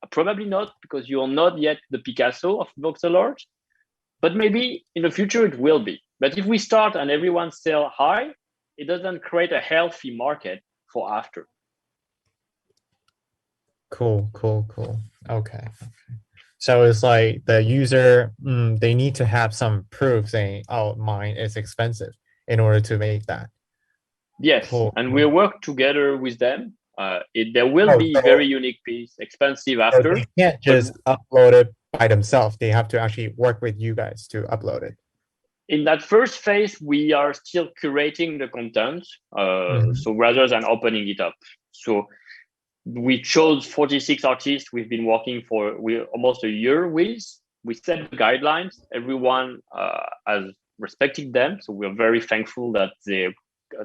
Probably not, because you're not yet the Picasso of voxel art, but maybe in the future it will be. But if we start and everyone sell high, it doesn't create a healthy market for after. Cool. Okay. So it's like the user, they need to have some proof saying, oh, mine is expensive in order to make that. Yes, Cool. and we work together with them. There will be very unique piece, expensive after. They can't just upload it by themselves. They have to actually work with you guys to upload it. In that first phase, we are still curating the content. So rather than opening it up. So we chose 46 artists we've been working for almost a year with. We set the guidelines. Everyone has respected them. So we're very thankful that they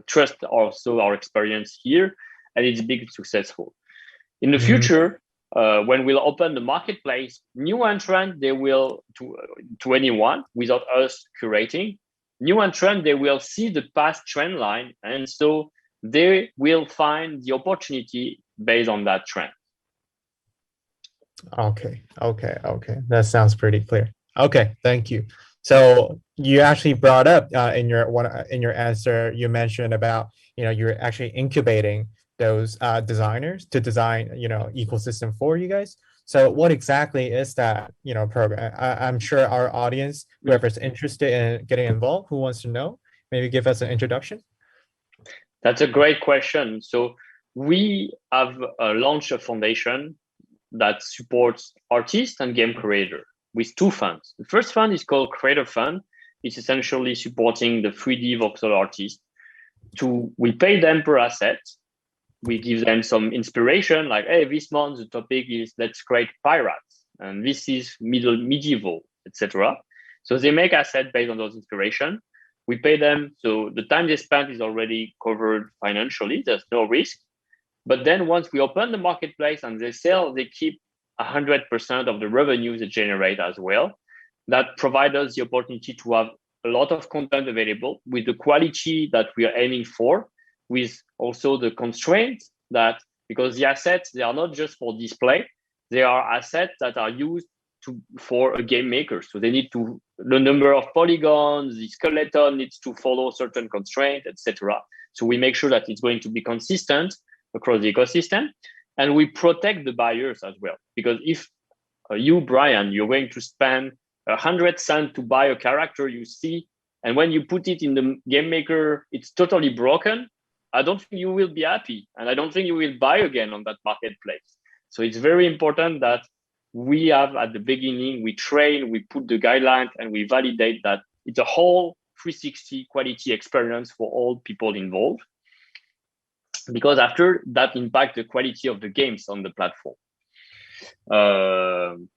trust also our experience here, and it's big successful. In the future, when we'll open the marketplace, new entrant, they will to anyone without us curating. New entrant, they will see the past trend line, and so they will find the opportunity based on that trend. Okay. That sounds pretty clear. Okay, thank you. So you actually brought up in your answer, you mentioned about, you're actually incubating those designers to design, ecosystem for you guys. So what exactly is that, program? I'm sure our audience, whoever's interested in getting involved, who wants to know, maybe give us an introduction. That's a great question. So we have launched a foundation that supports artists and game creators with two funds. The first fund is called Creator Fund. It's essentially supporting the 3D voxel artists. We pay them per asset. We give them some inspiration, like, hey, this month the topic is let's create pirates, and this is medieval, etc. So they make assets based on those inspiration. We pay them, so the time they spend is already covered financially. There's no risk. But then once we open the marketplace and they sell, they keep 100% of the revenue they generate as well. That provides us the opportunity to have a lot of content available with the quality that we are aiming for, with also the constraints that, because the assets, they are not just for display, they are assets that are used for a game maker. So they need the number of polygons, the skeleton needs to follow certain constraints, etc. So we make sure that it's going to be consistent across the ecosystem, and we protect the buyers as well. Because if you, Brian, you're going to spend 100 cents to buy a character you see, and when you put it in the game maker, it's totally broken, I don't think you will be happy, and I don't think you will buy again on that marketplace. So it's very important that we have at the beginning, we train, we put the guidelines, and we validate that it's a whole 360 quality experience for all people involved. Because after that impact the quality of the games on the platform. And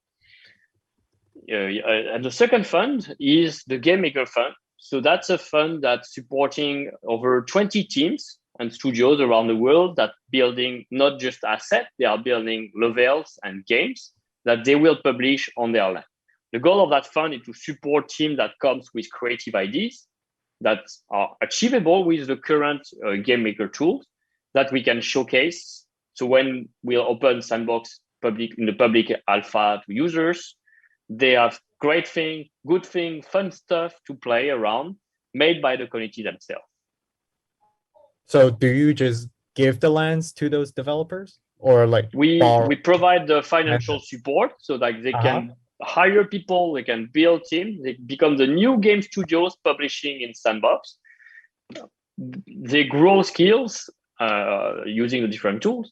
the second fund is the Game Maker Fund. So that's a fund that's supporting over 20 teams and studios around the world that building not just assets, they are building levels and games that they will publish on their land. The goal of that fund is to support teams that comes with creative ideas that are achievable with the current game maker tools that we can showcase. So when we'll open Sandbox in the public alpha to users, they have great thing, good thing, fun stuff to play around, made by the community themselves. So do you just give the lands to those developers, or like we provide the financial support so that they can hire people, they can build teams, they become the new game studios publishing in Sandbox. They grow skills using the different tools,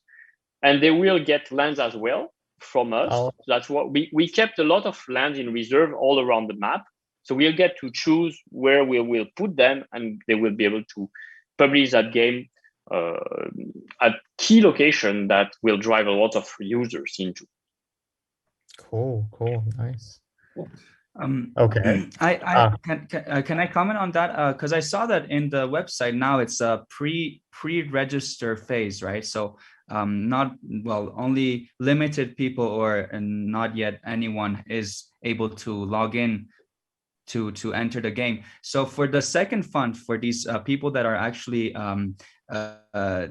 and they will get lands as well from us. That's what we kept a lot of lands in reserve all around the map, so we'll get to choose where we will put them, and they will be able to publish that game at key location that will drive a lot of users into. Cool, nice. Okay. Can I comment on that? Because I saw that in the website now it's a pre-register phase, right? So only limited people or not yet anyone is able to log in to enter the game. So for the second fund, for these people that are actually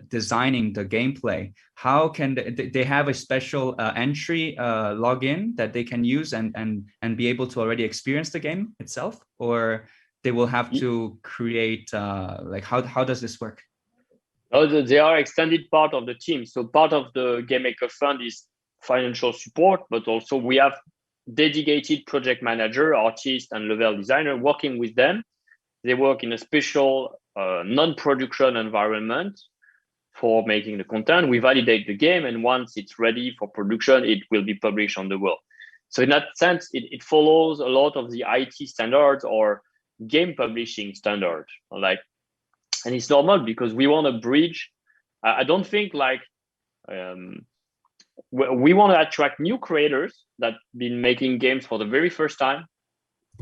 designing the gameplay, how can they have a special entry login that they can use and be able to already experience the game itself, or they will have to create like how does this work? Oh, they are extended part of the team. So part of the Game Maker Fund is financial support, but also we have dedicated project manager, artist, and level designer working with them. They work in a special non-production environment for making the content. We validate the game, and once it's ready for production, it will be published on the world. So in that sense, it follows a lot of the IT standards or game publishing standard. Like, and it's normal because we want to bridge. I don't think like we want to attract new creators that been making games for the very first time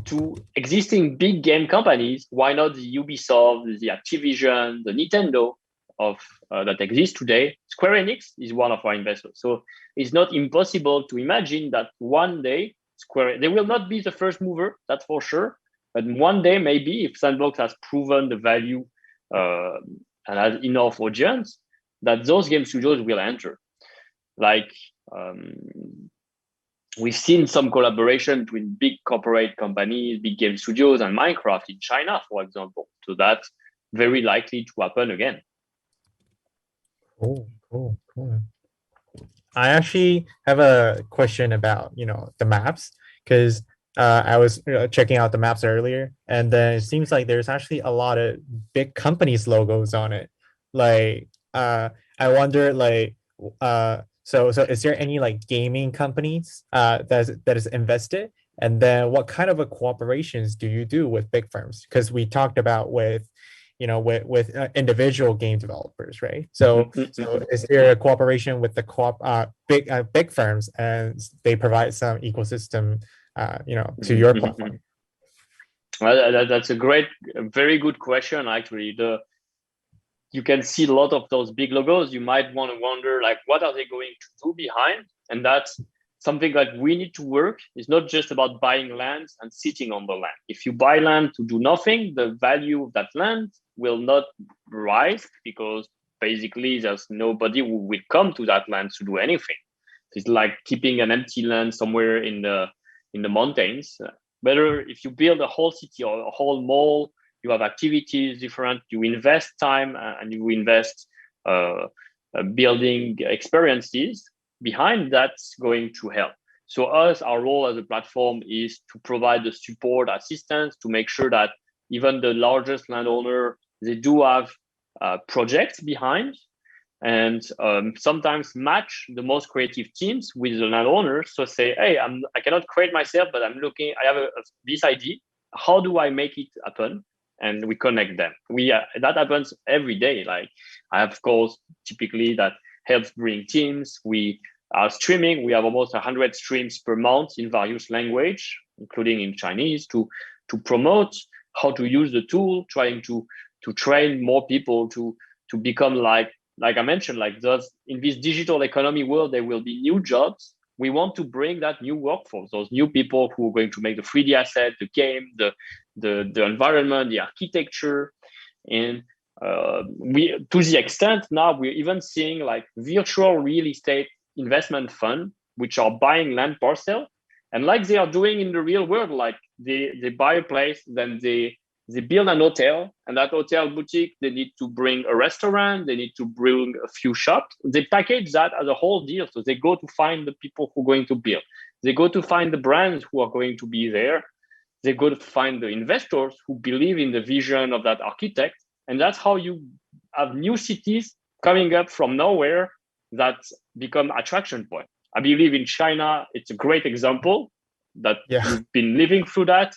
to existing big game companies. Why not the Ubisoft, the Activision, the Nintendo of that exist today? Square Enix is one of our investors. So it's not impossible to imagine that one day they will not be the first mover, that's for sure. But one day, maybe if Sandbox has proven the value and has enough audience, that those game studios will enter. Like we've seen some collaboration between big corporate companies, big game studios, and Minecraft in China, for example. So that's very likely to happen again. Cool. I actually have a question about, the maps, because I was checking out the maps earlier, and then it seems like there's actually a lot of big companies' logos on it. Like, I wonder, like, so is there any like gaming companies that is invested? And then what kind of cooperations do you do with big firms? Because we talked about with individual game developers, right? So is there a cooperation with the big firms, and they provide some ecosystem, to your platform? Well, that's a very good question. Actually, you can see a lot of those big logos. You might want to wonder, like, what are they going to do behind? And that's something that we need to work. It's not just about buying land and sitting on the land. If you buy land to do nothing, the value of that land will not rise, because basically there's nobody who will come to that land to do anything. It's like keeping an empty land somewhere in the mountains. Better if you build a whole city or a whole mall, you have activities different, you invest time and you invest building experiences behind, that's going to help. So our role as a platform is to provide the support, assistance, to make sure that even the largest landowner, they do have projects behind, and sometimes match the most creative teams with the landowners. So say, hey, I cannot create myself, but I have this idea. How do I make it happen? And we connect them. That happens every day. Like I have calls typically that helps bring teams. We are streaming. We have almost 100 streams per month in various language, including in Chinese, to promote how to use the tool, trying to train more people to become like I mentioned, like those in this digital economy world, there will be new jobs. We want to bring that new workforce, those new people who are going to make the 3D asset, the game, the environment, the architecture. And we, to the extent now, we're even seeing like virtual real estate investment fund, which are buying land parcel. And like they are doing in the real world, like they buy a place, then they build an hotel, and that hotel boutique, they need to bring a restaurant, they need to bring a few shops. They package that as a whole deal. So they go to find the people who are going to build. They go to find the brands who are going to be there. They go to find the investors who believe in the vision of that architect. And that's how you have new cities coming up from nowhere that become attraction point. I believe in China, it's a great example that we've been living through that.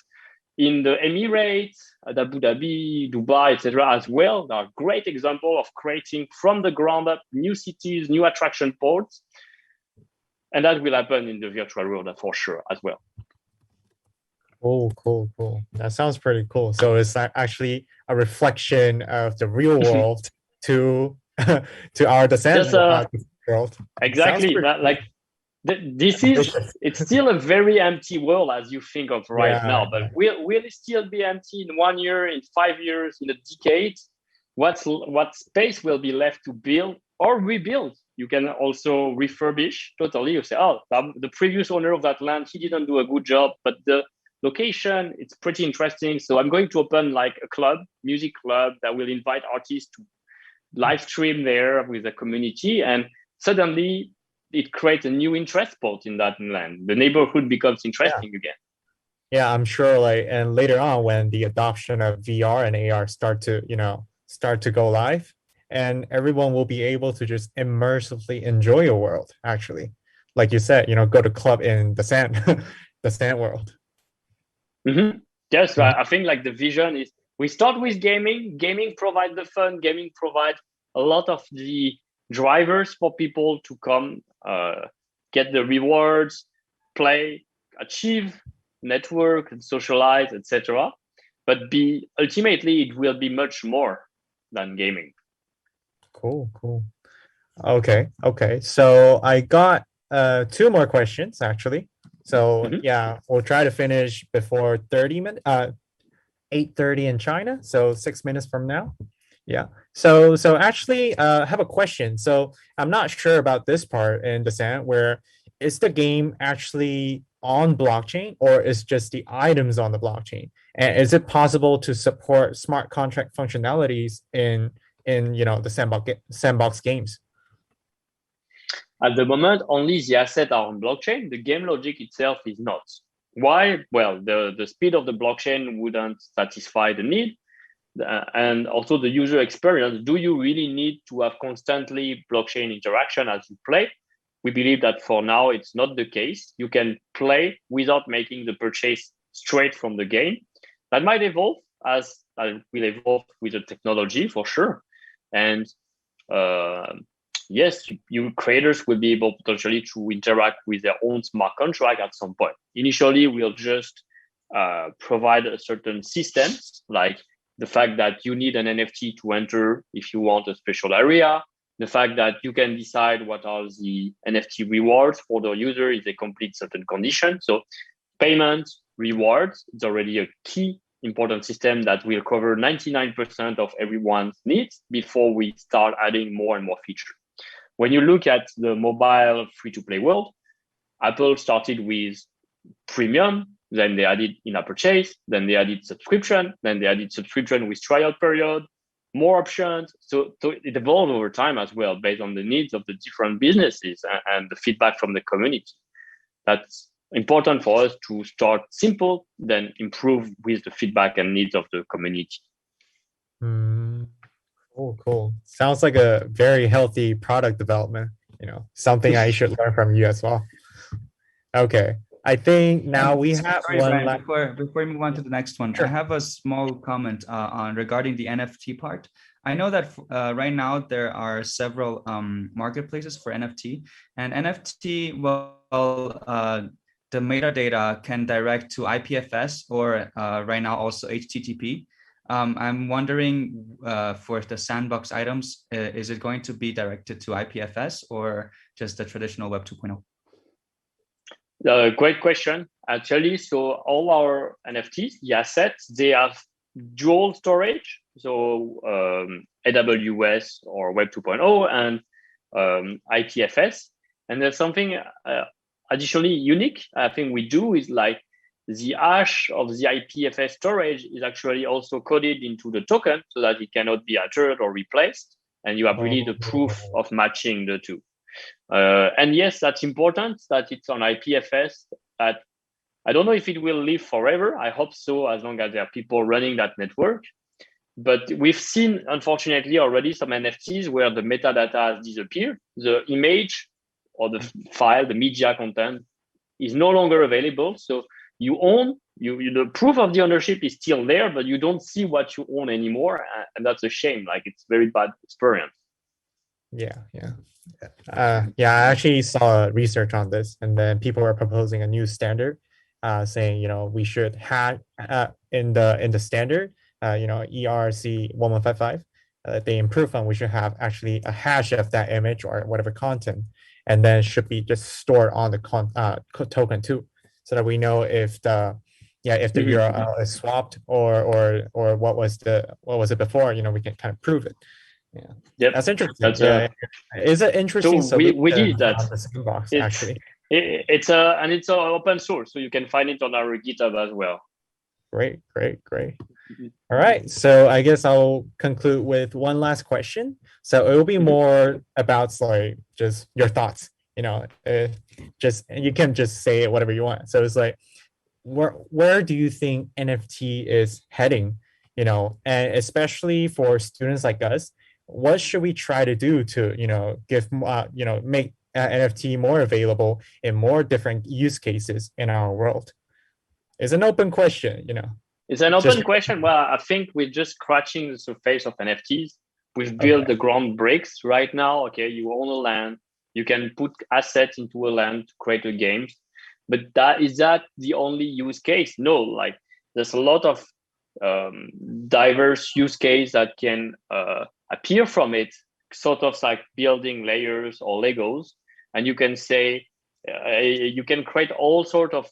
In the Emirates, Abu Dhabi, Dubai, etc., as well, there are great examples of creating from the ground up new cities, new attraction ports, and that will happen in the virtual world for sure as well. Cool. That sounds pretty cool. So it's actually a reflection of the real world to our Sandbox world. Exactly. It's still a very empty world as you think of now, but will it still be empty in 1 year, in 5 years, in a decade? what space will be left to build or rebuild. You can also refurbish totally. You say, oh, the previous owner of that land, he didn't do a good job, but the location, it's pretty interesting. So I'm going to open like a club, music club, that will invite artists to live stream there with the community. And suddenly it creates a new interest spot in that land. The neighborhood becomes interesting again. Yeah, I'm sure like, and later on when the adoption of VR and AR start to go live, and everyone will be able to just immersively enjoy a world, actually. Like you said, go to club in the sand, the sand world. Mm-hmm. Yes, I think like the vision is we start with gaming. Gaming provides the fun. Gaming provides a lot of the drivers for people to come, get the rewards, play, achieve, network, and socialize, etc. But ultimately, it will be much more than gaming. Cool. Okay. So I got 2 more questions actually. So yeah, we'll try to finish before 30 minutes, 8:30 in China. So 6 minutes from now. Yeah. So actually, have a question. So I'm not sure about this part in the sand where is the game actually on blockchain or is just the items on the blockchain? And is it possible to support smart contract functionalities in the sandbox games? At the moment, only the assets are on blockchain. The game logic itself is not. Why? Well, the speed of the blockchain wouldn't satisfy the need. And also the user experience. Do you really need to have constantly blockchain interaction as you play? We believe that for now, it's not the case. You can play without making the purchase straight from the game. That might evolve as that will evolve with the technology for sure. And yes, you creators will be able potentially to interact with their own smart contract at some point. Initially, we'll just provide a certain systems, like the fact that you need an NFT to enter if you want a special area, the fact that you can decide what are the NFT rewards for the user if they complete certain conditions. So payment, rewards, it's already a key important system that will cover 99% of everyone's needs before we start adding more and more features. When you look at the mobile free-to-play world, Apple started with premium, then they added in-app purchase, then they added subscription, then they added subscription with tryout period, more options. So it evolved over time as well, based on the needs of the different businesses and the feedback from the community. That's important for us to start simple, then improve with the feedback and needs of the community. Cool. Sounds like a very healthy product development, something I should learn from you as well. Okay. I think now we have one. Before we move on to the next one, sure. I have a small comment on regarding the NFT part. I know that right now there are several marketplaces for NFT, and NFT, the metadata can direct to IPFS or right now also HTTP. I'm wondering for the sandbox items, is it going to be directed to IPFS or just the traditional Web 2.0? Great question, actually. So all our NFTs, the assets, they have dual storage. So AWS or Web 2.0 and IPFS. And there's something additionally unique I think we do is like the hash of the IPFS storage is actually also coded into the token so that it cannot be altered or replaced. And you have really the proof of matching the two. And yes, that's important that it's on IPFS. That I don't know if it will live forever. I hope so, as long as there are people running that network. But we've seen, unfortunately, already some NFTs where the metadata has disappeared. The image or the file, the media content is no longer available. So you own, the proof of the ownership is still there, but you don't see what you own anymore. And that's a shame. Like, it's very bad experience. Yeah. I actually saw research on this, and then people are proposing a new standard, saying we should have in the standard, ERC 1155, they improve on we should have actually a hash of that image or whatever content, and then should be just stored on the token too, so that we know if the yeah, if the URL is swapped or what was it before, we can kind of prove it. Yeah. Yep. That's interesting. That's yeah. It's an interesting so we did that. on the Sandbox, It's actually. it's open source, so you can find it on our GitHub as well. Great. All right, so I guess I'll conclude with one last question. So it will be more about like just your thoughts. Just you can just say it whatever you want. So it's like, where do you think NFT is heading? And especially for students like us, what should we try to do to give make NFT more available in more different use cases in our world? It's an open question. It's an open question. Well, I think we're just scratching the surface of NFTs. We've built the ground breaks right now. Okay, you own a land, you can put assets into a land to create a game. But is that the only use case? No, like there's a lot of diverse use case that can appear from it, sort of like building layers or Legos. And you can say, you can create all sort of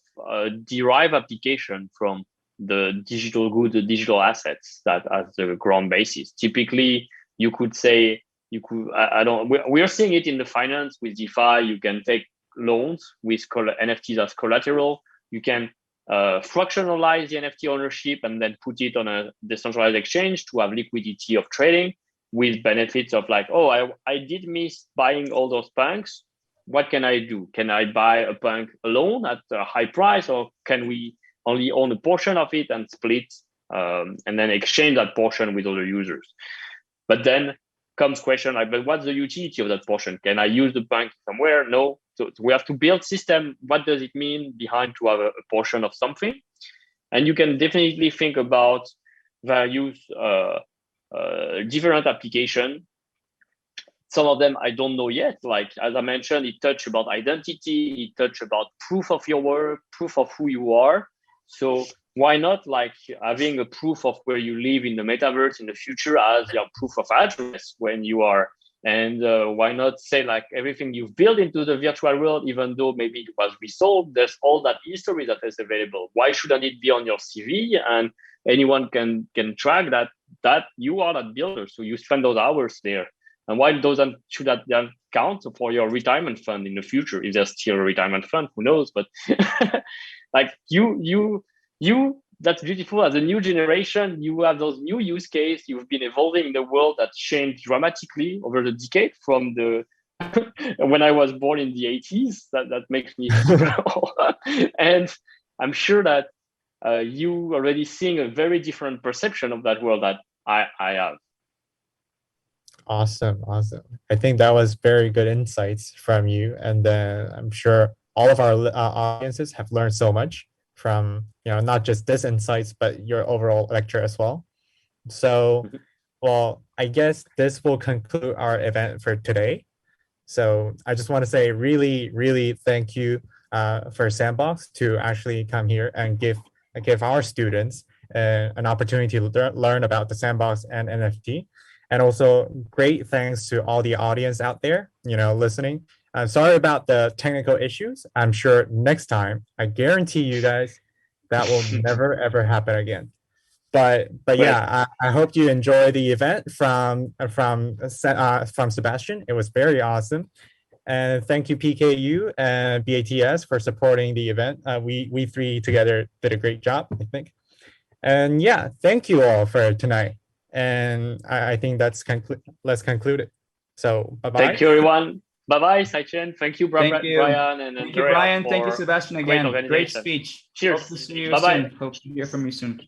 derived application from the digital good, the digital assets that as the ground basis. Typically, you could say, we're seeing it in the finance with DeFi. You can take loans with NFTs as collateral. You can fractionalize the NFT ownership and then put it on a decentralized exchange to have liquidity of trading with benefits of like, oh, I did miss buying all those punks. What can I do? Can I buy a punk alone at a high price, or can we only own a portion of it and split and then exchange that portion with other users? But then comes question like, but what's the utility of that portion? Can I use the punk somewhere? No. So we have to build system. What does it mean behind to have a portion of something? And you can definitely think about various different application. Some of them I don't know yet. Like, as I mentioned, it touched about identity, it touched about proof of your work, proof of who you are. So why not like having a proof of where you live in the metaverse in the future as your proof of address when you are, and why not say like everything you've built into the virtual world, even though maybe it was resold, there's all that history that is available. Why shouldn't it be on your CV and anyone can track that you are that builder, so you spend those hours there? And why should that then count for your retirement fund in the future? If there's still a retirement fund, who knows? But like you, that's beautiful. As a new generation, you have those new use case. You've been evolving in the world that changed dramatically over the decade from the when I was born in the 80s. That makes me and I'm sure that you already seeing a very different perception of that world that I have. Awesome. I think that was very good insights from you, and then I'm sure all of our audiences have learned so much from not just this insights but your overall lecture as well. So, well, I guess this will conclude our event for today. So I just want to say really thank you for Sandbox to actually come here and give our students an opportunity to learn about the Sandbox and NFT. And also great thanks to all the audience out there, listening. I'm sorry about the technical issues. I'm sure next time, I guarantee you guys, that will never ever happen again. But yeah, I hope you enjoy the event from Sebastien. It was very awesome. And thank you PKU and BATS for supporting the event. We three together did a great job, I think. And yeah, thank you all for tonight. And I think let's conclude it. So bye-bye. Thank you, everyone. Bye-bye, Saichen. Thank you, Brian and Thank you, Brian. Thank you, Sebastien, again. Great speech. Cheers. Hope to see you Bye-bye. soon. Hope to hear from you soon.